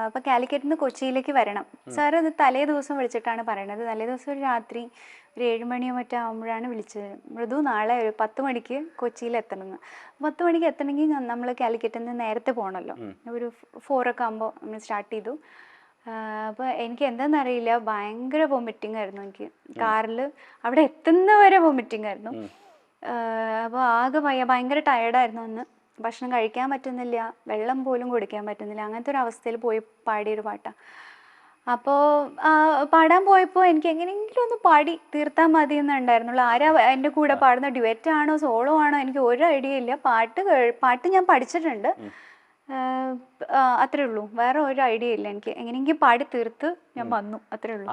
അപ്പൊ കാലിക്കറ്റിൽ നിന്ന് കൊച്ചിയിലേക്ക് വരണം. സാർ അത് തലേ ദിവസം വിളിച്ചിട്ടാണ് പറയണത്. തലേ ദിവസം ഒരു രാത്രി ഒരു 7 മണിയോ മറ്റോ ആകുമ്പോഴാണ് വിളിച്ചത്. മൃദു നാളെ ഒരു 10 മണിക്ക് കൊച്ചിയിൽ എത്തണമെന്ന്. 10 മണിക്ക് എത്തണമെങ്കിൽ നമ്മൾ കാലിക്കറ്റിൽ നിന്ന് നേരത്തെ പോകണമല്ലോ. ഒരു 4 ഒക്കെ ആകുമ്പോൾ നമ്മൾ സ്റ്റാർട്ട് ചെയ്തു. അപ്പോൾ എനിക്ക് എന്താണെന്നറിയില്ല, ഭയങ്കര വോമിറ്റിംഗ് ആയിരുന്നു എനിക്ക്. കാറിൽ അവിടെ എത്തുന്നവരെ വോമിറ്റിംഗ് ആയിരുന്നു. അപ്പോൾ ആകെ ഭയങ്കര ടയർഡായിരുന്നു അന്ന്. ഭക്ഷണം കഴിക്കാൻ പറ്റുന്നില്ല, വെള്ളം പോലും കുടിക്കാൻ പറ്റുന്നില്ല. അങ്ങനത്തെ ഒരു അവസ്ഥയിൽ പോയി പാടിയൊരു പാട്ടാണ്. അപ്പോൾ പാടാൻ പോയപ്പോൾ എനിക്ക് എങ്ങനെയെങ്കിലും ഒന്ന് പാടി തീർത്താൽ മതി എന്നുണ്ടായിരുന്നുള്ളൂ. ആരാ എൻ്റെ കൂടെ പാടുന്ന, ഡ്യുവറ്റ് ആണോ സോളോ ആണോ, എനിക്ക് ഒരു ഐഡിയ ഇല്ല. പാട്ട് ഞാൻ പഠിച്ചിട്ടുണ്ട്, അത്രേ ഉള്ളൂ. വേറെ ഒരു ഐഡിയ ഇല്ല എനിക്ക്. എങ്ങനെയെങ്കിലും പാടി തീർത്ത് ഞാൻ വന്നു, അത്രേ ഉള്ളൂ.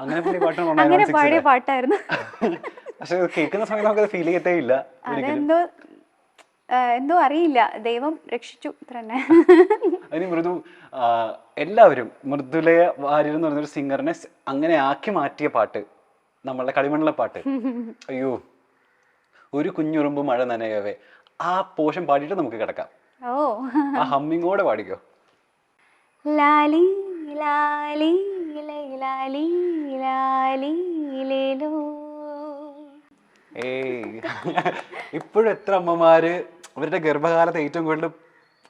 അങ്ങനെ പാടിയ പാട്ടായിരുന്നു. അതെന്തോ എന്തോ അറിയില്ല, ദൈവം രക്ഷിച്ചു, ഇത്ര തന്നെ.
അതിന് മൃദു എല്ലാവരും മൃദുലയ വാര്യർ എന്ന് പറഞ്ഞൊരു സിംഗറിനെ അങ്ങനെ ആക്കി മാറ്റിയ പാട്ട് നമ്മളുടെ കളിമണ്ണിലെ പാട്ട്. അയ്യോ, ഒരു കുഞ്ഞുറുമ്പ് മഴ നനയവേ, ആ പോഷൻ പാടിയിട്ട് നമുക്ക് കിടക്കാം. ആ ഹമ്മിങ്ങോടെ പാടിക്കോ.
ലാലി ലാലി ലാലി ലാലി ലേലോ.
ഇപ്പോഴും എത്ര അമ്മമാര് അവരുടെ ഗർഭകാലത്ത് ഏറ്റവും കൂടുതൽ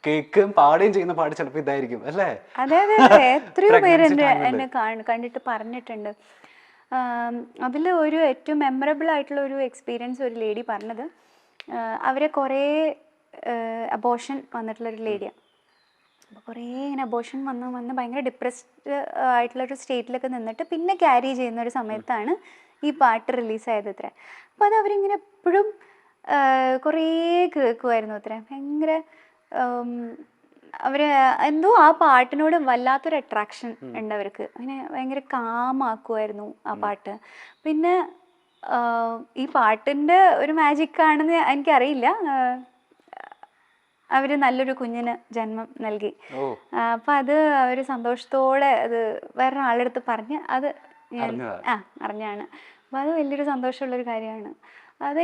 കേൾക്കുകയും പാടുകയും ചെയ്യുന്ന പാട്ട് ചിലപ്പോൾ ഇതായിരിക്കും അല്ലേ?
അതെ അതെ അതെ, എത്രയോ പേര് എന്നെ കണ്ടിട്ട് പറഞ്ഞിട്ടുണ്ട്. അതിൽ ഒരു ഏറ്റവും മെമ്മറബിൾ ആയിട്ടുള്ള ഒരു എക്സ്പീരിയൻസ് ഒരു ലേഡി പറഞ്ഞത്, അവരെ കുറേ അബോഷൻ വന്നിട്ടുള്ളൊരു ലേഡിയാണ്. അപ്പോൾ കുറേ ഇങ്ങനെ അബോഷൻ വന്ന് ഭയങ്കര ഡിപ്രസ്ഡ് ആയിട്ടുള്ളൊരു സ്റ്റേറ്റിലൊക്കെ നിന്നിട്ട് പിന്നെ ക്യാരി ചെയ്യുന്ന ഒരു സമയത്താണ് ഈ പാട്ട് റിലീസായത് അത്ര. അപ്പോൾ അത് അവരിങ്ങനെ എപ്പോഴും കുറേ കേൾക്കുമായിരുന്നു അത്ര. ഭയങ്കര അവർ എന്തോ ആ പാട്ടിനോട് വല്ലാത്തൊരു അട്രാക്ഷൻ ഉണ്ട് അവർക്ക്. അങ്ങനെ ഭയങ്കര കാമാക്കുമായിരുന്നു ആ പാട്ട്. പിന്നെ ഈ പാട്ടിൻ്റെ ഒരു മാജിക്കാണെന്ന് എനിക്കറിയില്ല, അവർ നല്ലൊരു കുഞ്ഞിന് ജന്മം നൽകി. അപ്പം അത് ഒരു സന്തോഷത്തോടെ അത് വേറൊരാളുടെ അടുത്ത് പറഞ്ഞ് അത് ഞാൻ അറിഞ്ഞാണ്. അപ്പം അത് വലിയൊരു സന്തോഷമുള്ളൊരു കാര്യമാണ്. അത്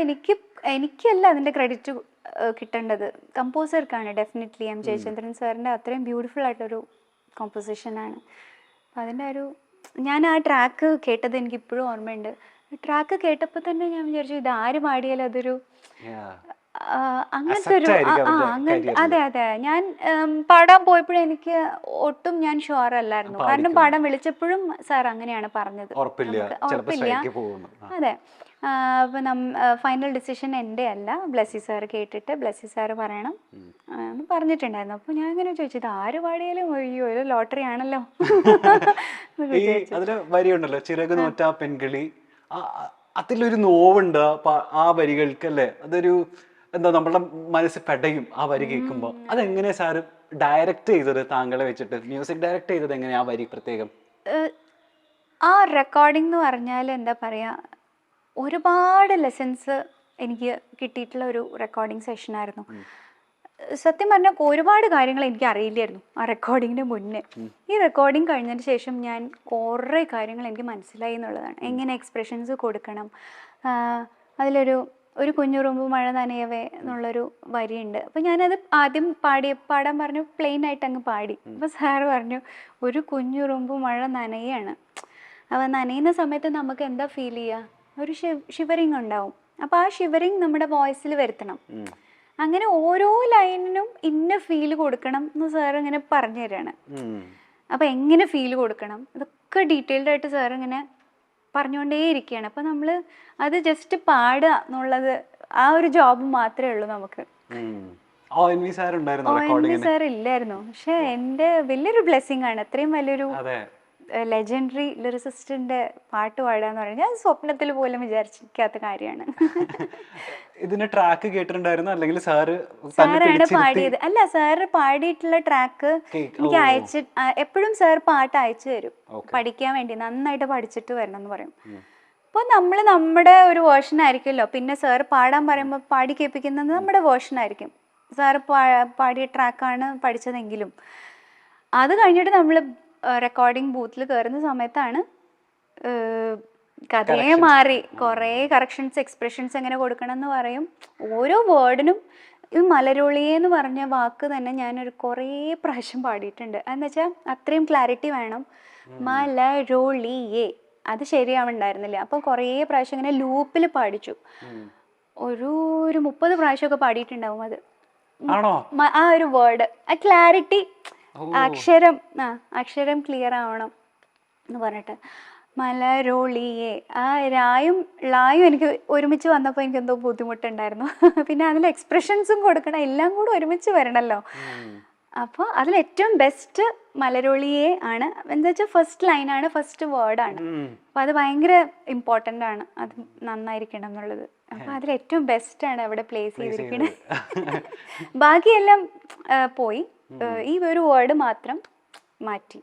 എനിക്കല്ല അതിൻ്റെ ക്രെഡിറ്റ് കിട്ടേണ്ടത്, കമ്പോസർക്കാണ് ഡെഫിനറ്റ്ലി. എം ജയചന്ദ്രൻ സാറിൻ്റെ അത്രയും ബ്യൂട്ടിഫുൾ ആയിട്ടൊരു കോമ്പോസിഷനാണ്. അപ്പം അതിൻ്റെ ഞാൻ ആ ട്രാക്ക് കേട്ടത് എനിക്കിപ്പോഴും ഓർമ്മയുണ്ട്. ട്രാക്ക് കേട്ടപ്പോൾ തന്നെ ഞാൻ വിചാരിച്ചു, ഇത് ആര് പാടിയാലും അതൊരു അങ്ങനത്തെ ഒരു അതെ അതെ. ഞാൻ പാടാൻ പോയപ്പോഴും എനിക്ക് ഒട്ടും ഞാൻ ഷുവർ അല്ലായിരുന്നു. കാരണം പാടാൻ വിളിച്ചപ്പോഴും സാർ അങ്ങനെയാണ് പറഞ്ഞത്, ഉറപ്പില്ല. അതെ. അപ്പം ഫൈനൽ ഡിസിഷൻ എൻ്റെ അല്ല, ബ്ലെസ്സി സാർ കേട്ടിട്ട് ബ്ലെസ്സി സാർ പറയണം എന്ന് പറഞ്ഞിട്ടുണ്ടായിരുന്നു. അപ്പോൾ ഞാൻ ഇങ്ങനെ ചോദിച്ചു, ഇത് ആര് പാടിയാലും അയ്യോ ഒരു ലോട്ടറി ആണല്ലോ.
അതില് വരിയുണ്ടല്ലോ, ചിറക് നോറ്റാ പെൺകിളി, അതിലൊരു നോവുണ്ട് ആ വരികൾക്ക് അല്ലേ, അതൊരു എന്താ നമ്മുടെ മനസ്സ് പെടയും ആ വരി കേൾക്കുമ്പോൾ. അതെങ്ങനെയാ സാറ് ഡയറക്റ്റ് ചെയ്തത്, താങ്കളെ വെച്ചിട്ട് മ്യൂസിക് ഡയറക്റ്റ് ചെയ്തത് എങ്ങനെയാ ആ വരി പ്രത്യേകം?
ആ റെക്കോർഡിംഗ് എന്ന് പറഞ്ഞാൽ എന്താ പറയുക, ഒരുപാട് ലെസൺസ് എനിക്ക് കിട്ടിയിട്ടുള്ള ഒരു റെക്കോർഡിംഗ് സെഷനായിരുന്നു. സത്യം പറഞ്ഞാൽ ഒരുപാട് കാര്യങ്ങൾ എനിക്ക് അറിയില്ലായിരുന്നു ആ റെക്കോർഡിങ്ങിന് മുന്നേ. ഈ റെക്കോർഡിങ് കഴിഞ്ഞതിന് ശേഷം ഞാൻ കുറേ കാര്യങ്ങൾ എനിക്ക് മനസ്സിലായി എന്നുള്ളതാണ്. എങ്ങനെ എക്സ്പ്രഷൻസ് കൊടുക്കണം. ഒരു കുഞ്ഞുറുമ്പ് മഴ നനയവേ എന്നുള്ളൊരു വരിയുണ്ട്. അപ്പോൾ ഞാനത് ആദ്യം പാടാൻ പറഞ്ഞു, പ്ലെയിൻ ആയിട്ട് അങ്ങ് പാടി. അപ്പോൾ സാറ് പറഞ്ഞു, ഒരു കുഞ്ഞുറുമ്പ് മഴ നനയാണ്. അപ്പോൾ നനയുന്ന സമയത്ത് നമുക്ക് എന്താ ഫീൽ ചെയ്യുക, ഒരു ഷിവറിങ് ഉണ്ടാവും. അപ്പോൾ ആ ഷിവറിങ് നമ്മുടെ വോയിസിൽ വരുത്തണം. അങ്ങനെ ഓരോ ലൈനിനും ഇന്ന ഫീൽ കൊടുക്കണം എന്ന് സാർ ഇങ്ങനെ പറഞ്ഞു തരാണ്. അപ്പോൾ എങ്ങനെ ഫീൽ കൊടുക്കണം ഇതൊക്കെ ഡീറ്റെയിൽഡ് ആയിട്ട് സാർ ഇങ്ങനെ പറഞ്ഞുകൊണ്ടേ ഇരിക്കുകയാണ്. അപ്പോൾ നമ്മൾ അത് ജസ്റ്റ് പാടുക എന്നുള്ളത്, ആ ഒരു ജോബ് മാത്രമേ ഉള്ളൂ നമുക്ക്.
ONV
സാർ ഇല്ലായിരുന്നു. പക്ഷെ എൻ്റെ വലിയൊരു ബ്ലെസ്സിങ് ആണ്. അത്രയും വലിയൊരു ലെജൻഡറി ലിറിസിസ്റ്റിന്റെ പാട്ട് പാടുകയെന്ന് പറഞ്ഞാൽ ഞാൻ സ്വപ്നത്തിൽ പോലും വിചാരിച്ചിരിക്കാത്ത കാര്യമാണ്.
ഇതിന്റെ ട്രാക്ക് കേട്ടിട്ടുണ്ടായിരുന്നു, അല്ലെങ്കിൽ
സാറാണ് പാടിയത്? അല്ല, സാറ് പാടിയിട്ടുള്ള ട്രാക്ക് എനിക്ക് എപ്പോഴും സാർ പാട്ട് അയച്ചു തരും പഠിക്കാൻ വേണ്ടി. നന്നായിട്ട് പഠിച്ചിട്ട് വരണം എന്ന് പറയും. അപ്പോൾ നമ്മൾ നമ്മുടെ ഒരു വേർഷൻ ആയിരിക്കുമല്ലോ, പിന്നെ സാർ പാടാൻ പറയുമ്പോൾ പാടി കേൾപ്പിക്കുന്നത് നമ്മുടെ വേർഷൻ ആയിരിക്കും. സാറ് പാടിയ ട്രാക്കാണ് പഠിച്ചതെങ്കിലും അത് കഴിഞ്ഞിട്ട് നമ്മൾ റെക്കോർഡിംഗ് ബൂത്തിൽ കയറുന്ന സമയത്താണ് കഥയെ മാറി. കുറേ കറക്ഷൻസ്, എക്സ്പ്രഷൻസ് എങ്ങനെ കൊടുക്കണം എന്ന് പറയും. ഓരോ വേർഡിനും ഈ മലരൊളിയെ എന്ന് പറഞ്ഞ വാക്ക് തന്നെ ഞാനൊരു കുറേ പ്രാവശ്യം പാടിയിട്ടുണ്ട്. അതെന്ന് വെച്ചാൽ അത്രയും ക്ലാരിറ്റി വേണം. മലരൊളിയെ അത് ശരിയാവുണ്ടായിരുന്നില്ല. അപ്പോൾ കുറേ പ്രാവശ്യം ഇങ്ങനെ ലൂപ്പിൽ പാടിച്ചു. ഒരു 30 പ്രാവശ്യമൊക്കെ പാടിയിട്ടുണ്ടാവും അത്. ആ ഒരു വേർഡ്, ആ ക്ലാരിറ്റി, അക്ഷരം ക്ലിയർ ആവണം എന്ന് പറഞ്ഞിട്ട്. മലരൊളിയെ, ആ രായും ളായും എനിക്ക് ഒരുമിച്ച് വന്നപ്പോൾ എനിക്ക് എന്തോ ബുദ്ധിമുട്ടുണ്ടായിരുന്നു. പിന്നെ അതിൽ എക്സ്പ്രഷൻസും കൊടുക്കണം, എല്ലാം കൂടെ ഒരുമിച്ച് വരണമല്ലോ. അപ്പോൾ അതിൽ ഏറ്റവും ബെസ്റ്റ് മലരൊളിയെ ആണ്. എന്താ വെച്ചാൽ ഫസ്റ്റ് ലൈനാണ്, ഫസ്റ്റ് വേർഡാണ്. അപ്പോൾ അത് ഭയങ്കര ഇമ്പോർട്ടൻ്റ് ആണ്, അത് നന്നായിരിക്കണം എന്നുള്ളത്. അപ്പോൾ അതിൽ ഏറ്റവും ബെസ്റ്റാണ് അവിടെ പ്ലേസ് ചെയ്തിരിക്കുന്നത്. ബാക്കിയെല്ലാം പോയി, ഈ ഒരു വേർഡ് മാത്രം മാറ്റി.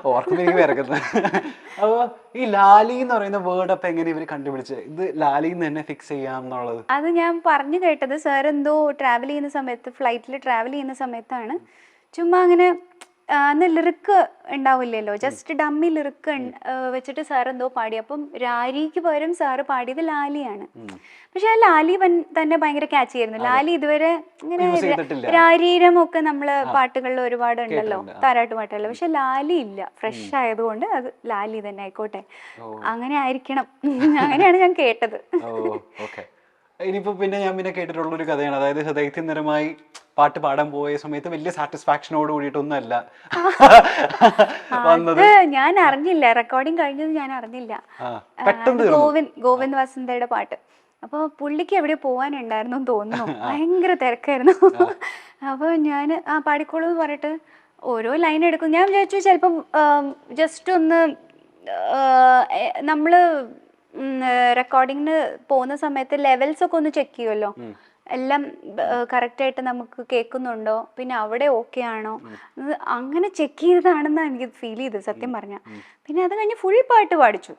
ഓർക്കുമ്പോ എനിക്ക് വിറക്കുന്നത്. അപ്പൊ ഈ ലാലി എന്ന് പറയുന്ന വേർഡ് അപ്പൊ എങ്ങനെ ഇവര് കണ്ടുപിടിച്ചത്, ഇത് ലാലിന്ന് തന്നെ ഫിക്സ് ചെയ്യാം എന്നുള്ളത്?
അത് ഞാൻ പറഞ്ഞു കേട്ടത് സാർ എന്തോ ട്രാവൽ ചെയ്യുന്ന സമയത്ത്, ഫ്ലൈറ്റിൽ ട്രാവൽ ചെയ്യുന്ന സമയത്താണ്. ചുമ്മാ അങ്ങനെ അന്ന് ലിറിക്ക് ഉണ്ടാവില്ലല്ലോ, ജസ്റ്റ് ഡമ്മി ലിറിക്ക് വെച്ചിട്ട് സാർ എന്തോ പാടി. അപ്പം രാരിക്ക് പകരം സാറ് പാടിയത് ലാലിയാണ്. പക്ഷെ ആ ലാലി തന്നെ ഭയങ്കര ക്യാച്ച് ആയിരുന്നു. ലാലി ഇതുവരെ ഇങ്ങനെ രാരീരമൊക്കെ നമ്മള് പാട്ടുകളിൽ ഒരുപാട് ഉണ്ടല്ലോ, താരാട്ട് പാട്ടുകളിൽ. പക്ഷെ ലാലി ഇല്ല, ഫ്രഷ് ആയതുകൊണ്ട് അത് ലാലി തന്നെ ആയിക്കോട്ടെ, അങ്ങനെ ആയിരിക്കണം. അങ്ങനെയാണ് ഞാൻ കേട്ടത്.
ഇനിയിപ്പോ പിന്നെ ഞാൻ കേട്ടിട്ടുള്ളൊരു കഥയാണ്, അതായത് ഹൃദയത്തിൽ നിരമായി പാട്ട് പാടാൻ പോയ സമയത്ത് വലിയ സാറ്റിസ്ഫാക്ഷനോട് കൂടിയിട്ടൊന്നും അല്ല വന്നത്.
ഞാൻ അറിഞ്ഞില്ല, റെക്കോർഡിങ് കഴിഞ്ഞത് ഞാൻ അറിഞ്ഞില്ല. ഗോവിന്ദ് വസന്തയുടെ പാട്ട്. അപ്പോൾ പുള്ളിക്ക് എവിടെ പോകാനുണ്ടായിരുന്നു തോന്നുന്നു, ഭയങ്കര തിരക്കായിരുന്നു. അപ്പോൾ ഞാൻ പാടിക്കോളൂ എന്ന് പറഞ്ഞിട്ട് ഓരോ ലൈൻ എടുക്കും. ഞാൻ വിചാരിച്ചു ചിലപ്പം ജസ്റ്റ് ഒന്ന് നമ്മൾ റെക്കോർഡിങ്ങിന് പോകുന്ന സമയത്ത് ലെവൽസ് ഒക്കെ ഒന്ന് ചെക്ക് ചെയ്യുമല്ലോ, എല്ലാം കറക്റ്റായിട്ട് നമുക്ക് കേൾക്കുന്നുണ്ടോ, പിന്നെ അവിടെ ഓക്കെ ആണോ, അങ്ങനെ ചെക്ക് ചെയ്തതാണെന്നാണ് എനിക്ക് ഫീൽ ചെയ്തത് സത്യം പറഞ്ഞാൽ. പിന്നെ അത് കഴിഞ്ഞ് ഫുൾ പാട്ട് പാടിച്ചു.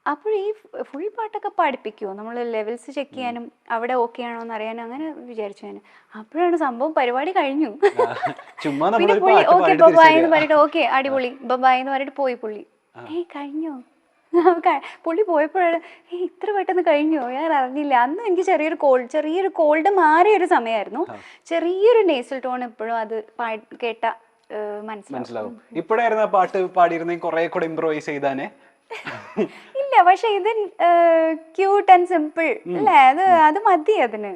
അപ്പോൾ ഈ ഫുൾ പാട്ടൊക്കെ പഠിപ്പിക്കുമോ നമ്മൾ ലെവൽസ് ചെക്ക് ചെയ്യാനും അവിടെ ഓക്കെ ആണോ എന്ന് അറിയാനും, അങ്ങനെ വിചാരിച്ചു ഞാൻ. അപ്പോഴാണ് സംഭവം, പരിപാടി കഴിഞ്ഞു. പിന്നെ പുള്ളി ഓക്കെ ബബായ് എന്ന് പറഞ്ഞിട്ട്, ഓക്കെ അടിപൊളി ബബായ് എന്ന് പറഞ്ഞിട്ട് പോയി പുള്ളി. കഴിഞ്ഞോ? പുള്ളി പോയപ്പോഴാണ് ഇത്ര പെട്ടെന്ന് കഴിഞ്ഞോ, ഞാൻ അറിഞ്ഞില്ല. അന്ന് എനിക്ക് ചെറിയൊരു കോൾഡ് മാറിയൊരു സമയമായിരുന്നു. ചെറിയൊരു നേസൽ ടോൺ ഇപ്പോഴും അത് കേട്ട മനസ്സിലാവും.
ഇപ്പോഴായിരുന്നു പാട്ട് പാടിയിരുന്നെങ്കിൽ കുറെ കൂടെ ഇംപ്രൂവൈസ് ചെയ്താനേ.
ഇല്ല, പക്ഷെ ഇത് ക്യൂട്ട് ആൻഡ് സിമ്പിൾ അല്ലേ, അത് മതി അതിന്.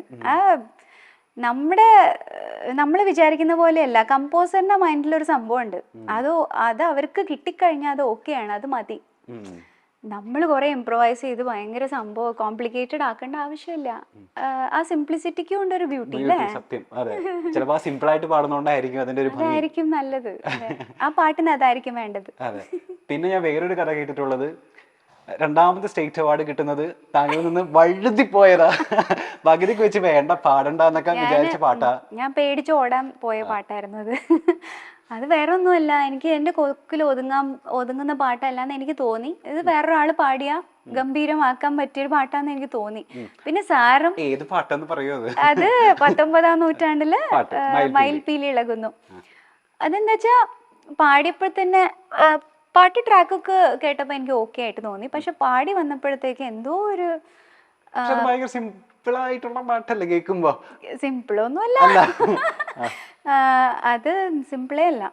നമ്മൾ വിചാരിക്കുന്ന പോലെയല്ല, കമ്പോസറിന്റെ മൈൻഡിലൊരു സംഭവം ഉണ്ട്, അത് അവർക്ക് കിട്ടിക്കഴിഞ്ഞാൽ അത് ഓക്കെയാണ്, അത് മതി. നമ്മൾ കുറെ ഇംപ്രൂവൈസ് ചെയ്ത് ഭയങ്കര സംഭവം കോംപ്ലിക്കേറ്റഡ് ആക്കേണ്ട ആവശ്യമില്ല. ആ സിംപ്ലിസിറ്റിക്കും ഉണ്ട് ഒരു ബ്യൂട്ടി അല്ലേ.
സത്യം, അതെ. ചിലപ്പോൾ സിമ്പിൾ ആയിട്ട് പാടുന്നോണ്ടായിരിക്കും അതിന്റെ ഒരു ഭംഗി.
അതായിരിക്കും നല്ലത്, ആ പാട്ടിന് അതായിരിക്കും വേണ്ടത്.
അതെ. പിന്നെ ഞാൻ വേറൊരു കഥ കേട്ടിട്ടുള്ളത്, രണ്ടാമത്തെ സ്റ്റേറ്റ് അവാർഡ് കിട്ടുന്നത് താങ്കളിൽ നിന്ന് വഴുതി പോയതാ. പകുതിക്ക് വെച്ച് വേണ്ട പാടണ്ട എന്നൊക്കെ വിചാരിച്ച പാട്ടാ.
ഞാൻ പേടിച്ച് ഓടാൻ പോയ പാട്ടായിരുന്നു അത്. അത് വേറെ ഒന്നുമല്ല, എനിക്ക് എൻ്റെ കൊക്കിൽ ഒതുങ്ങുന്ന പാട്ടല്ലാന്ന് എനിക്ക് തോന്നി. ഇത് വേറൊരാൾ പാടിയ ഗംഭീരമാക്കാൻ പറ്റിയൊരു പാട്ടാന്ന് എനിക്ക് തോന്നി. പിന്നെ സാറും
ഏത് പാട്ടെന്ന് പറയൂ?
അത് 19ാം നൂറ്റാണ്ടില് മയിൽപീലി ഇളകുന്നു. അതെന്താ വെച്ചാ പാടിയപ്പോൾ തന്നെ പാട്ട് ട്രാക്കൊക്കെ കേട്ടപ്പോൾ എനിക്ക് ഓക്കെ ആയിട്ട് തോന്നി. പക്ഷെ പാടി വന്നപ്പോഴത്തേക്ക് എന്തോ ഒരു
സിമ്പിൾ ആയിട്ടുള്ള പാട്ടല്ലേ കേൾക്കുമ്പോ?
സിമ്പിളൊന്നും അല്ല, അത് സിമ്പിളേ അല്ല.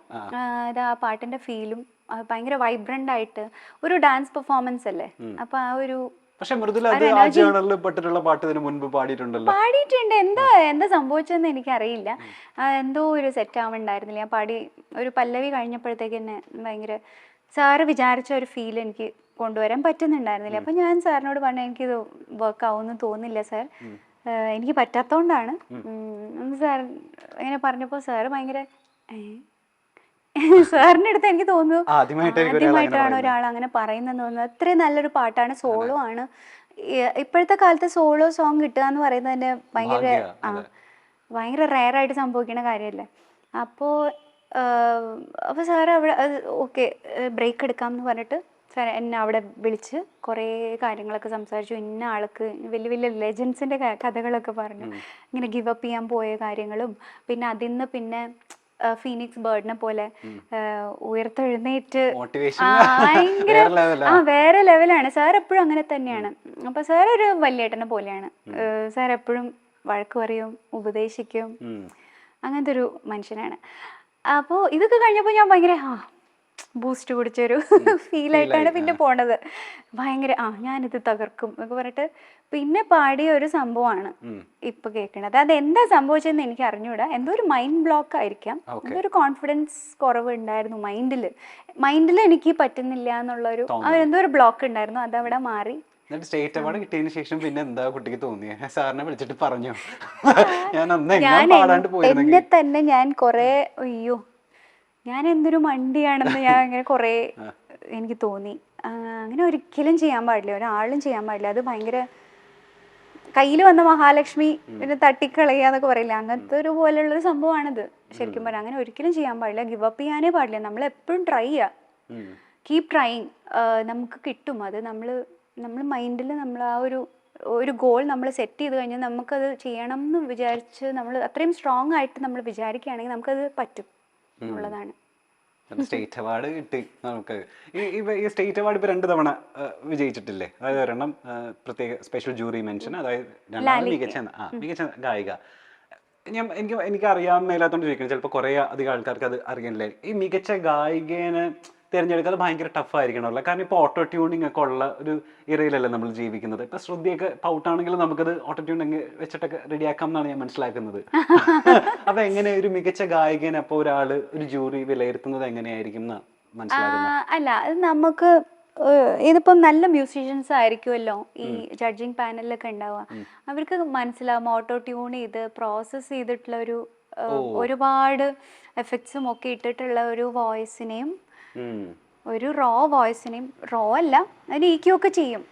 അത് ആ പാട്ടിന്റെ ഫീലും ഭയങ്കര വൈബ്രന്റ് ആയിട്ട് ഒരു ഡാൻസ് പെർഫോമൻസ് അല്ലേ. അപ്പൊ ആ ഒരു
പക്ഷെ മൃദുല അത് ആ ജേണലിൽ പെട്ടിട്ടുള്ള പാട്ട് ഇതിന് മുൻപ് പാടിയിട്ടുണ്ടല്ലോ.
പാടിയിട്ടുണ്ട്. എന്താ സംഭവിച്ചതെന്ന് എനിക്കറിയില്ല. എന്തോ ഒരു സെറ്റ് ആവണ്ടായിരുന്നില്ല. ഞാൻ പാടി ഒരു പല്ലവി കഴിഞ്ഞപ്പോഴത്തേക്ക് തന്നെ ഭയങ്കര സാറ് വിചാരിച്ച ഒരു ഫീൽ എനിക്ക് കൊണ്ടുവരാൻ പറ്റുന്നുണ്ടായിരുന്നില്ല. അപ്പം ഞാൻ സാറിനോട് പറഞ്ഞു എനിക്കിത് വർക്ക് ആവുമെന്ന് തോന്നില്ല സാർ, എനിക്ക് പറ്റാത്തതുകൊണ്ടാണ്. സാർ ഇങ്ങനെ പറഞ്ഞപ്പോൾ സാറ് ഭയങ്കര സാറിൻ്റെ അടുത്ത് എനിക്ക് തോന്നുന്നു ആദ്യമായിട്ടാണ് ഒരാൾ അങ്ങനെ പറയുന്നതെന്ന് തോന്നുന്നു. അത്രയും നല്ലൊരു പാട്ടാണ്, സോളോ ആണ്. ഇപ്പോഴത്തെ കാലത്ത് സോളോ സോങ് കിട്ടുക എന്ന് പറയുന്നത് തന്നെ ഭയങ്കര റെയറായിട്ട് സംഭവിക്കുന്ന കാര്യമല്ലേ. അപ്പോൾ സാറ് അവിടെ ഓക്കെ ബ്രേക്ക് എടുക്കാം എന്ന് പറഞ്ഞിട്ട് സാർ എന്നെ അവിടെ വിളിച്ച് കുറേ കാര്യങ്ങളൊക്കെ സംസാരിച്ചു. ഇന്ന ആൾക്ക് വലിയ വലിയ ലെജൻസിൻ്റെ കഥകളൊക്കെ പറഞ്ഞു, ഇങ്ങനെ ഗിവ് അപ്പ് ചെയ്യാൻ പോയ കാര്യങ്ങളും. പിന്നെ അതിന്ന് പിന്നെ ഫീനിക്സ് ബേർഡിനെ പോലെ ഉയർത്തെഴുന്നേറ്റ് ഭയങ്കര വേറെ ലെവലാണ്. സാർ എപ്പോഴും അങ്ങനെ തന്നെയാണ്. അപ്പൊ സാർ ഒരു വല്യേട്ടനെ പോലെയാണ്. സാർ എപ്പോഴും വഴക്ക് പറയും, ഉപദേശിക്കും, അങ്ങനത്തെ ഒരു മനുഷ്യനാണ്. അപ്പോൾ ഇതൊക്കെ കഴിഞ്ഞപ്പോൾ ഞാൻ ഭയങ്കര ബൂസ്റ്റ് കുടിച്ചൊരു ഫീലായിട്ടാണ് പിന്നെ പോണത്. ഭയങ്കര ഞാനിത് തകർക്കും എന്നൊക്കെ പറഞ്ഞിട്ട് പിന്നെ പാടിയ ഒരു സംഭവമാണ് ഇപ്പൊ കേൾക്കണത്. അതെന്താ സംഭവിച്ചതെന്ന് എനിക്ക് അറിഞ്ഞൂടാ. എന്തോ ഒരു മൈൻഡ് ബ്ലോക്ക് ആയിരിക്കാം. എന്തോ ഒരു കോൺഫിഡൻസ് കുറവ് ഉണ്ടായിരുന്നു മൈൻഡിൽ എനിക്ക് പറ്റുന്നില്ല എന്നുള്ളൊരു എന്തോ ഒരു ബ്ലോക്ക് ഉണ്ടായിരുന്നു. അതവിടെ മാറി.
സ്റ്റേറ്റ് അവാർഡ് കിട്ടിയതിന് ശേഷം പിന്നെ എന്താ കുട്ടിക്ക് തോന്നിയത്? സാറിനെ വിളിച്ചിട്ട് പറഞ്ഞു
എന്നെ തന്നെ ഞാൻ കൊറേ ഞാൻ എന്തൊരു മണ്ടിയാണെന്ന് ഞാൻ അങ്ങനെ കൊറേ എനിക്ക് തോന്നി. അങ്ങനെ ഒരിക്കലും ചെയ്യാൻ പാടില്ല, ഒരാളും ചെയ്യാൻ പാടില്ല. അത് ഭയങ്കര കയ്യിൽ വന്ന മഹാലക്ഷ്മി പിന്നെ തട്ടിക്കളയാന്നൊക്കെ പറയില്ല, അങ്ങനത്തെ ഒരു പോലെയുള്ളൊരു സംഭവമാണിത്. ശരിക്കും പറഞ്ഞാൽ അങ്ങനെ ഒരിക്കലും ചെയ്യാൻ പാടില്ല, ഗിവ് അപ്പ് ചെയ്യാനേ പാടില്ല. നമ്മൾ എപ്പോഴും ട്രൈ ചെയ്യുക, കീപ് ട്രൈയിങ്. നമുക്ക് കിട്ടും അത്. നമ്മൾ മൈൻഡിൽ നമ്മൾ ആ ഒരു ഗോൾ നമ്മൾ സെറ്റ് ചെയ്ത് കഴിഞ്ഞാൽ നമുക്കത് ചെയ്യണം എന്ന് വിചാരിച്ച് നമ്മൾ അത്രയും സ്ട്രോങ് ആയിട്ട് നമ്മൾ വിചാരിക്കുകയാണെങ്കിൽ നമുക്കത് പറ്റും എന്നുള്ളതാണ്.
സ്റ്റേറ്റ് അവാർഡ് കിട്ടി നമുക്ക്. ഈ സ്റ്റേറ്റ് അവാർഡ് ഇപ്പൊ 2 തവണ വിജയിച്ചിട്ടില്ലേ? അതായത് ഒരെണ്ണം പ്രത്യേക സ്പെഷ്യൽ ജൂറി മെൻഷൻ, അതായത് മികച്ച ഗായിക. എനിക്ക് അറിയാൻ മേലാത്തോണ്ട് ചോദിക്കണം, ചിലപ്പോൾ കുറെ അധികം ആൾക്കാർക്ക് അത് അറിയാനില്ലേ. ഈ മികച്ച ഗായികനെ തിരഞ്ഞെടുക്കാതെ ഭയങ്കര ടഫ് ആയിരിക്കണമല്ലോ. കാരണം ഇപ്പോൾ ഓട്ടോ ട്യൂണിങ് ഒക്കെ ഉള്ള ഒരു ഇറയിലല്ലേ നമ്മൾ ജീവിക്കുന്നത്. ഇപ്പൊ ശ്രുതിയൊക്കെ പൗട്ടാണെങ്കിലും നമുക്കത് ഓട്ടോ ട്യൂണിങ് വെച്ചിട്ടൊക്കെ റെഡിയാക്കാം എന്നാണ് ഞാൻ മനസ്സിലാക്കുന്നത്. അപ്പൊ എങ്ങനെ ഒരു മികച്ച ഗായകനെ അപ്പൊ ഒരു ജൂറി വിലയിരുത്തുന്നത് എങ്ങനെയായിരിക്കും എന്ന് മനസ്സിലാക്കുന്നത്?
അല്ല, അത് നമുക്ക് ഇതിപ്പം നല്ല മ്യൂസീഷ്യൻസ് ആയിരിക്കുമല്ലോ ഈ ജഡ്ജിങ് പാനലിലൊക്കെ ഉണ്ടാവുക. അവർക്ക് മനസ്സിലാവും ഓട്ടോ ട്യൂൺ ചെയ്ത് പ്രോസസ് ചെയ്തിട്ടുള്ള ഒരുപാട് എഫക്ട്സും ഒക്കെ ഇട്ടിട്ടുള്ള ഒരു വോയിസിനെയും ഒരു വോയിസിനെയും അല്ല അതിന് EQ ഒക്കെ ചെയ്യും,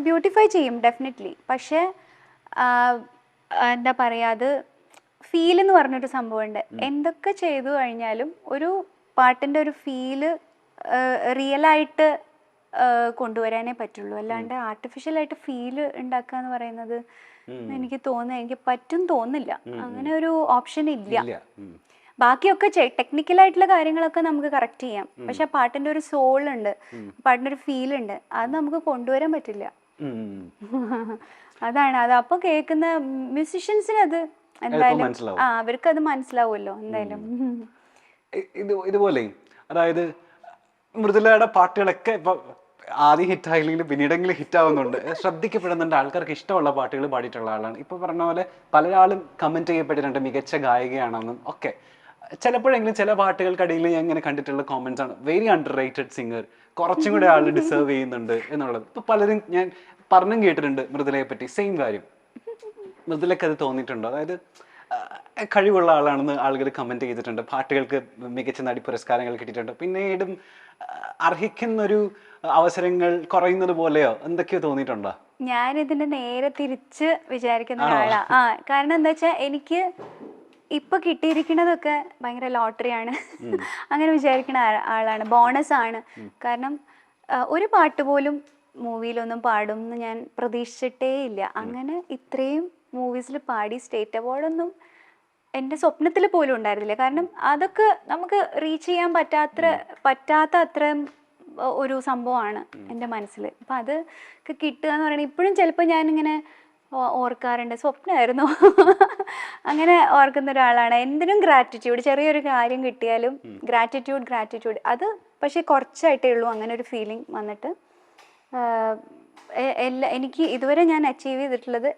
ബ്യൂട്ടിഫൈ ചെയ്യും ഡെഫിനറ്റ്ലി. പക്ഷെ എന്താ പറയുക, അത് ഫീൽ എന്ന് പറഞ്ഞൊരു സംഭവമുണ്ട്. എന്തൊക്കെ ചെയ്തു കഴിഞ്ഞാലും ഒരു പാട്ടിൻ്റെ ഒരു ഫീല് റിയലായിട്ട് കൊണ്ടുവരാനേ പറ്റുള്ളൂ. അല്ലാണ്ട് ആർട്ടിഫിഷ്യലായിട്ട് ഫീല് ഉണ്ടാക്കുക എന്ന് പറയുന്നത് എനിക്ക് തോന്നില്ല. അങ്ങനെ ഒരു ഓപ്ഷൻ ഇല്ല. ബാക്കിയൊക്കെ ടെക്നിക്കലായിട്ടുള്ള കാര്യങ്ങളൊക്കെ നമുക്ക് കറക്റ്റ് ചെയ്യാം. പക്ഷെ പാട്ടിന്റെ ഒരു സോൾ ഉണ്ട്, പാട്ടിന്റെ ഒരു ഫീൽ ഉണ്ട്, അത് നമുക്ക് കൊണ്ടുവരാൻ പറ്റില്ല. അതാണ് അത്. അപ്പൊ കേൾക്കുന്ന മ്യൂസിഷ്യൻസിന് അത് എന്തായാലും അവർക്ക് അത് മനസ്സിലാവുമല്ലോ എന്തായാലും.
ഇതുപോലെ അതായത് മൃദുലയുടെ പാട്ടുകളൊക്കെ ഇപ്പൊ ആദ്യം ഹിറ്റായില്ലെങ്കിൽ പിന്നീടെങ്കിലും ഹിറ്റ് ആവുന്നുണ്ട്, ശ്രദ്ധിക്കപ്പെടുന്നുണ്ട്, ആൾക്കാർക്ക് ഇഷ്ടമുള്ള പാട്ടുകൾ പാടിയിട്ടുള്ള ആളാണ്. ഇപ്പൊ പറഞ്ഞ പോലെ പലരാളും കമന്റ് ചെയ്യപ്പെട്ടിട്ടുണ്ട് മികച്ച ഗായികയാണെന്നും ഒക്കെ. ചിലപ്പോഴെങ്കിലും ചില പാട്ടുകൾക്കിടയിൽ ഞാൻ ഇങ്ങനെ കണ്ടിട്ടുള്ള കോമന്റ്സ് ആണ് വെരി അണ്ടർ റേറ്റഡ് സിംഗർ, കുറച്ചും കൂടെ ആൾ ഡിസേർവ് ചെയ്യുന്നുണ്ട് എന്നുള്ളത്. ഇപ്പൊ പലരും ഞാൻ പറഞ്ഞും കേട്ടിട്ടുണ്ട് മൃദുലയെ പറ്റി സെയിം കാര്യം. മൃദുലയ്ക്ക് അത് തോന്നിയിട്ടുണ്ടോ? അതായത് കഴിവുള്ള ആളാണെന്ന് ആളുകൾ കമന്റ് ചെയ്തിട്ടുണ്ട്, പാട്ടുകൾക്ക് മികച്ച നടി പുരസ്കാരങ്ങൾ കിട്ടിയിട്ടുണ്ട്, പിന്നീടും അർഹിക്കുന്നൊരു അവസരങ്ങൾ കുറയുന്നത് പോലെയോ എന്തൊക്കെയോ തോന്നിയിട്ടുണ്ടോ?
ഞാനിതിന്റെ നേരെ തിരിച്ച് വിചാരിക്കുന്ന ഒരാളാ. കാരണം എന്താ വെച്ചാൽ എനിക്ക് ഇപ്പൊ കിട്ടിയിരിക്കുന്നതൊക്കെ ഭയങ്കര ലോട്ടറിയാണ് അങ്ങനെ വിചാരിക്കുന്ന ആളാണ്, ബോണസ് ആണ്. കാരണം ഒരു പാട്ട് പോലും മൂവിയിലൊന്നും പാടും എന്ന് ഞാൻ പ്രതീക്ഷിച്ചിട്ടേ ഇല്ല. അങ്ങനെ ഇത്രയും മൂവീസിൽ പാടി സ്റ്റേറ്റ് അവാർഡൊന്നും എൻ്റെ സ്വപ്നത്തിൽ പോലും ഉണ്ടായിരുന്നില്ല. കാരണം അതൊക്കെ നമുക്ക് റീച്ച് ചെയ്യാൻ പറ്റാത്ത അത്രയും ഒരു സംഭവമാണ് എൻ്റെ മനസ്സിൽ. അപ്പം അത് കിട്ടുക എന്ന് പറയുന്നത് ഇപ്പോഴും ചിലപ്പോൾ ഞാനിങ്ങനെ ഓർക്കാറുണ്ട്, സ്വപ്നമായിരുന്നു അങ്ങനെ ഓർക്കുന്ന ഒരാളാണ്. എന്തിനും ഗ്രാറ്റിറ്റ്യൂഡ്, ചെറിയൊരു കാര്യം കിട്ടിയാലും ഗ്രാറ്റിറ്റ്യൂഡ് അത് പക്ഷേ കുറച്ചായിട്ടേ ഉള്ളൂ അങ്ങനെ ഒരു ഫീലിംഗ് വന്നിട്ട്. എനിക്ക് ഇതുവരെ ഞാൻ അച്ചീവ് ചെയ്തിട്ടുള്ളത്,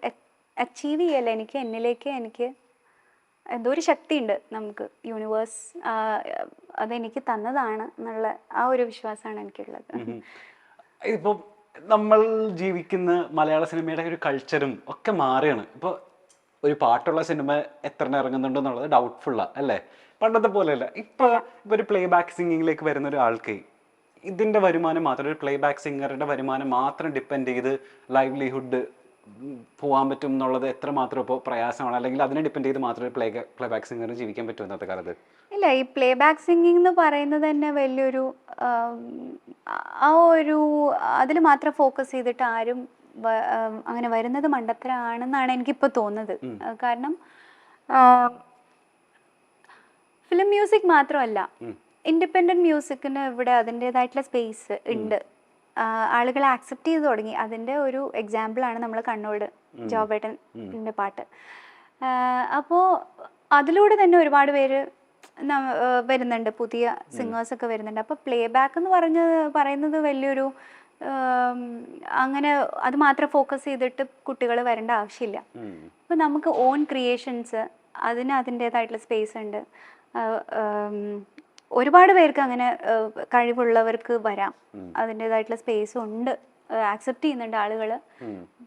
അച്ചീവ് ചെയ്യല്ല, എനിക്ക് എന്തോ ഒരു ശക്തിയുണ്ട് നമുക്ക്, യൂണിവേഴ്സ് അതെനിക്ക് തന്നതാണ് എന്നുള്ള ആ ഒരു വിശ്വാസമാണ് എനിക്കുള്ളത്.
ഇപ്പോൾ നമ്മൾ ജീവിക്കുന്ന മലയാള സിനിമയുടെ ഒരു കൾച്ചറും ഒക്കെ മാറിയാണ്. ഇപ്പോൾ ഒരു പാട്ടുള്ള സിനിമ എത്ര ഇറങ്ങുന്നുണ്ടെന്നുള്ളത് ഡൗട്ട്ഫുള്ളാണ് അല്ലേ? പണ്ടത്തെ പോലെയല്ല. ഇപ്പോൾ ഒരു പ്ലേ ബാക്ക് സിംഗിങ്ങിലേക്ക് വരുന്ന ഒരാൾക്ക് ഇതിൻ്റെ വരുമാനം മാത്രം, ഒരു പ്ലേ ബാക്ക് സിംഗറുടെ വരുമാനം മാത്രം ഡിപ്പെൻഡ് ചെയ്ത് ലൈവ്ലിഹുഡ് പോകാൻ പറ്റും എന്നുള്ളത് എത്രമാത്രം ഇപ്പോൾ പ്രയാസമാണ്, അല്ലെങ്കിൽ അതിനെ ഡിപ്പെൻഡ് ചെയ്ത് മാത്രമേ പ്ലേ ബാക്ക് സിംഗറിന് ജീവിക്കാൻ പറ്റും ഇന്നത്തെ കാലത്ത്?
ഇല്ല, ഈ പ്ലേ ബാക്ക് സിംഗിങ് എന്ന് പറയുന്നത് തന്നെ വലിയൊരു അതിൽ മാത്രം ഫോക്കസ് ചെയ്തിട്ട് ആരും അങ്ങനെ വരുന്നത് മണ്ടത്തരമാണെന്നാണ് എനിക്കിപ്പോൾ തോന്നുന്നത്. കാരണം ഫിലിം മ്യൂസിക് മാത്രമല്ല, ഇൻഡിപെൻഡൻറ്റ് മ്യൂസിക്കിന് ഇവിടെ അതിൻ്റേതായിട്ടുള്ള സ്പേസ് ഉണ്ട്. ആളുകൾ ആക്സെപ്റ്റ് ചെയ്ത് തുടങ്ങി. അതിൻ്റെ ഒരു എക്സാമ്പിളാണ് നമ്മൾ കണ്ണോട് ജോബേട്ടൻ്റെ പാട്ട്. അപ്പോൾ അതിലൂടെ തന്നെ ഒരുപാട് പേര് വരുന്നുണ്ട്, പുതിയ സിംഗേഴ്സൊക്കെ വരുന്നുണ്ട്. അപ്പോൾ പ്ലേ ബാക്ക് എന്ന് പറയുന്നത് വലിയൊരു അങ്ങനെ അത് മാത്രം ഫോക്കസ് ചെയ്തിട്ട് കുട്ടികൾ വരേണ്ട ആവശ്യമില്ല. അപ്പോൾ നമുക്ക് ഓൺ ക്രിയേഷൻസ്, അതിന് അതിൻ്റേതായിട്ടുള്ള സ്പേസ് ഉണ്ട്. ഒരുപാട് പേർക്ക് അങ്ങനെ കഴിവുള്ളവർക്ക് വരാം, അതിൻ്റേതായിട്ടുള്ള സ്പേസും ഉണ്ട്, ആക്സെപ്റ്റ് ചെയ്യുന്നുണ്ട് ആളുകൾ.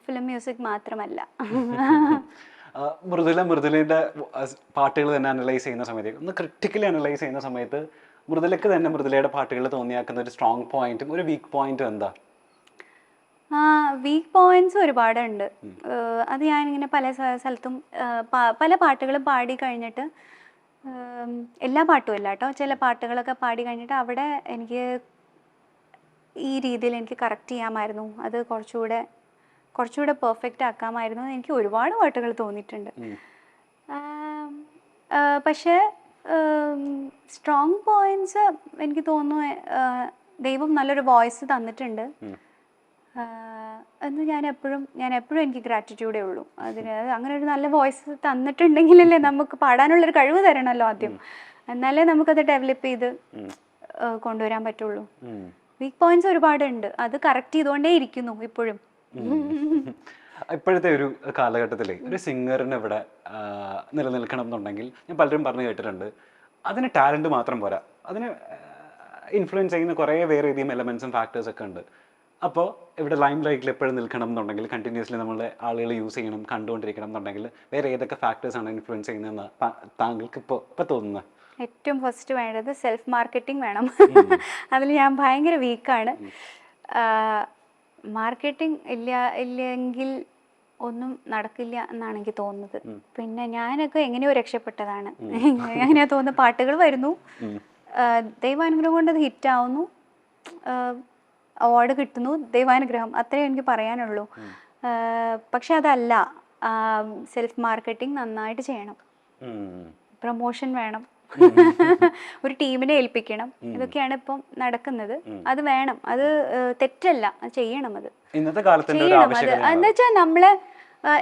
ഫിലിം മ്യൂസിക് മാത്രമല്ല.
മൃദുലയുടെ പാട്ടുകൾ തന്നെ അനലൈസ് ചെയ്യുന്ന സമയത്ത്, ഒന്ന് ക്രിട്ടിക്കലി അനലൈസ് ചെയ്യുന്ന സമയത്ത് മൃദുലക്ക് തന്നെ മൃദുലയുടെ പാട്ടുകൾ തോന്നിയാക്കുന്ന ഒരു സ്ട്രോങ് പോയിന്റും ഒരു വീക്ക് പോയിന്റും എന്താ?
വീക്ക് പോയിന്റ്സ് ഒരുപാടുണ്ട്. അത് ഞാനിങ്ങനെ പല സ്ഥലത്തും പല പാട്ടുകളും പാടി കഴിഞ്ഞിട്ട്, എല്ലാ പാട്ടും അല്ല കേട്ടോ, ചില പാട്ടുകളൊക്കെ പാടി കഴിഞ്ഞിട്ട് അവിടെ എനിക്ക് ഈ രീതിയിൽ എനിക്ക് കറക്റ്റ് ചെയ്യാമായിരുന്നു, അത് കുറച്ചുകൂടെ പെർഫെക്റ്റ് ആക്കാമായിരുന്നു എന്ന് എനിക്ക് ഒരുപാട് പാട്ടുകൾ തോന്നിയിട്ടുണ്ട്. പക്ഷേ സ്ട്രോങ് പോയിന്റ്സ് എനിക്ക് തോന്നുന്നു ദൈവം നല്ലൊരു വോയിസ് തന്നിട്ടുണ്ട് എന്ന് ഞാൻ എപ്പോഴും എനിക്ക് ഗ്രാറ്റിറ്റ്യൂഡേ ഉള്ളൂ അതിന്. അങ്ങനെ ഒരു നല്ല വോയിസ് തന്നിട്ടുണ്ടെങ്കിലല്ലേ നമുക്ക് പാടാനുള്ളൊരു കഴിവ് തരണമല്ലോ ആദ്യം, എന്നാലേ നമുക്കത് ഡെവലപ്പ് ചെയ്ത് കൊണ്ടുവരാൻ പറ്റുള്ളൂ. വീക്ക് പോയിന്റ്സ് ഒരുപാടുണ്ട്, അത് കറക്റ്റ് ചെയ്തുകൊണ്ടേ ഇരിക്കുന്നു ഇപ്പോഴും.
ഇപ്പോഴത്തെ ഒരു കാലഘട്ടത്തിൽ ഒരു സിംഗറിന് ഇവിടെ നിലനിൽക്കണം എന്നുണ്ടെങ്കിൽ ഞാൻ പലരും പറഞ്ഞു കേട്ടിട്ടുണ്ട്, അതിന് ടാലൻറ്റ് മാത്രം പോരാ, അതിന് ഇൻഫ്ലുവൻസ് ചെയ്യുന്ന കുറേ വേറെ അധികം എലമെൻസും ഫാക്ടേഴ്സൊക്കെ ഉണ്ട്. അപ്പോൾ ഇവിടെ ലൈം ലൈറ്റിൽ എപ്പോഴും നിൽക്കണം എന്നുണ്ടെങ്കിൽ കണ്ടിന്യൂസ്ലി നമ്മളെ ആളുകൾ യൂസ് ചെയ്യണം, കണ്ടുകൊണ്ടിരിക്കണം എന്നുണ്ടെങ്കിൽ വേറെ ഏതൊക്കെ ഫാക്ടേഴ്സാണ് ഇൻഫ്ലുവൻസ് ചെയ്യുന്നതെന്ന് താങ്കൾക്ക് ഇപ്പോൾ തോന്നുന്നത്?
ഏറ്റവും ഫസ്റ്റ് വേണ്ടത് സെൽഫ് മാർക്കറ്റിംഗ് വേണം. അതിൽ ഞാൻ ഭയങ്കര വീക്കാണ്. മാർക്കറ്റിംഗ് ഇല്ലെങ്കിൽ ഒന്നും നടക്കില്ല എന്നാണ് എനിക്ക് തോന്നുന്നത്. പിന്നെ ഞാനൊക്കെ എങ്ങനെയോ രക്ഷപ്പെട്ടതാണ്. എങ്ങനെയാ തോന്നുന്നത്, പാട്ടുകൾ വരുന്നു, ദൈവാനുഗ്രഹം കൊണ്ട് അത് ഹിറ്റാവുന്നു, അവാർഡ് കിട്ടുന്നു, ദൈവാനുഗ്രഹം, അത്രയും എനിക്ക് പറയാനുള്ളൂ. പക്ഷെ അതല്ല, സെൽഫ് മാർക്കറ്റിംഗ് നന്നായിട്ട് ചെയ്യണം, പ്രൊമോഷൻ വേണം, ഒരു ടീമിനെ ഏൽപ്പിക്കണം, ഇതൊക്കെയാണ് ഇപ്പം നടക്കുന്നത്. അത് വേണം, അത് തെറ്റല്ല, അത് ചെയ്യണം, അത് ചെയ്യണം. അത് എന്താ വെച്ചാൽ നമ്മളെ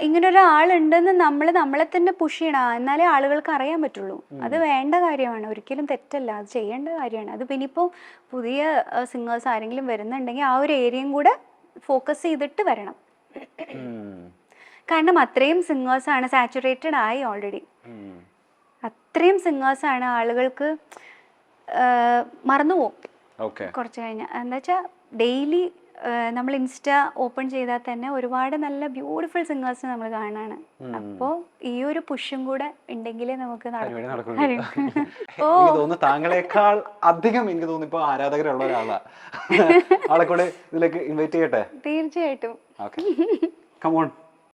ഇങ്ങനൊരാളുണ്ടെന്ന് നമ്മളെ തന്നെ പുഷ് ചെയ്യണം, എന്നാലേ ആളുകൾക്ക് അറിയാൻ പറ്റുള്ളൂ. അത് വേണ്ട കാര്യമാണ്, ഒരിക്കലും തെറ്റല്ല, അത് ചെയ്യേണ്ട കാര്യമാണ്. അത് പിന്നെ ഇപ്പോൾ പുതിയ സിംഗേഴ്സ് ആരെങ്കിലും വരുന്നുണ്ടെങ്കിൽ ആ ഒരു ഏരിയയും കൂടെ ഫോക്കസ് ചെയ്തിട്ട് വരണം. കാരണം അത്രയും സിംഗേഴ്സാണ്, സാച്ചുറേറ്റഡ് ആയി ഓൾറെഡി, അത്രയും സിംഗേഴ്സാണ്, ആളുകൾക്ക് മറന്നുപോകും കുറച്ച് കഴിഞ്ഞാൽ. എന്താ വെച്ചാൽ ഡെയിലി നമ്മൾ ഇൻസ്റ്റ ഓപ്പൺ ചെയ്താൽ തന്നെ ഒരുപാട് നല്ല ബ്യൂട്ടിഫുൾ സിംഗേഴ്സിനെ നമ്മൾ കാണാണ്. അപ്പോൾ ഈ ഒരു പുഷും കൂടെ ഉണ്ടെങ്കിലേ നമുക്ക്
എനിക്ക് തോന്നുന്നു താങ്കളെക്കാൾ അധികം എനിക്ക് തോന്നുന്നു ഇപ്പൊ ആരാധകരുള്ള ഒരാളാ. ആളെ കൂടെ ഇതിലേക്ക് ഇൻവൈറ്റ് ചെയ്യട്ടെ?
തീർച്ചയായിട്ടും.
Okay, come on.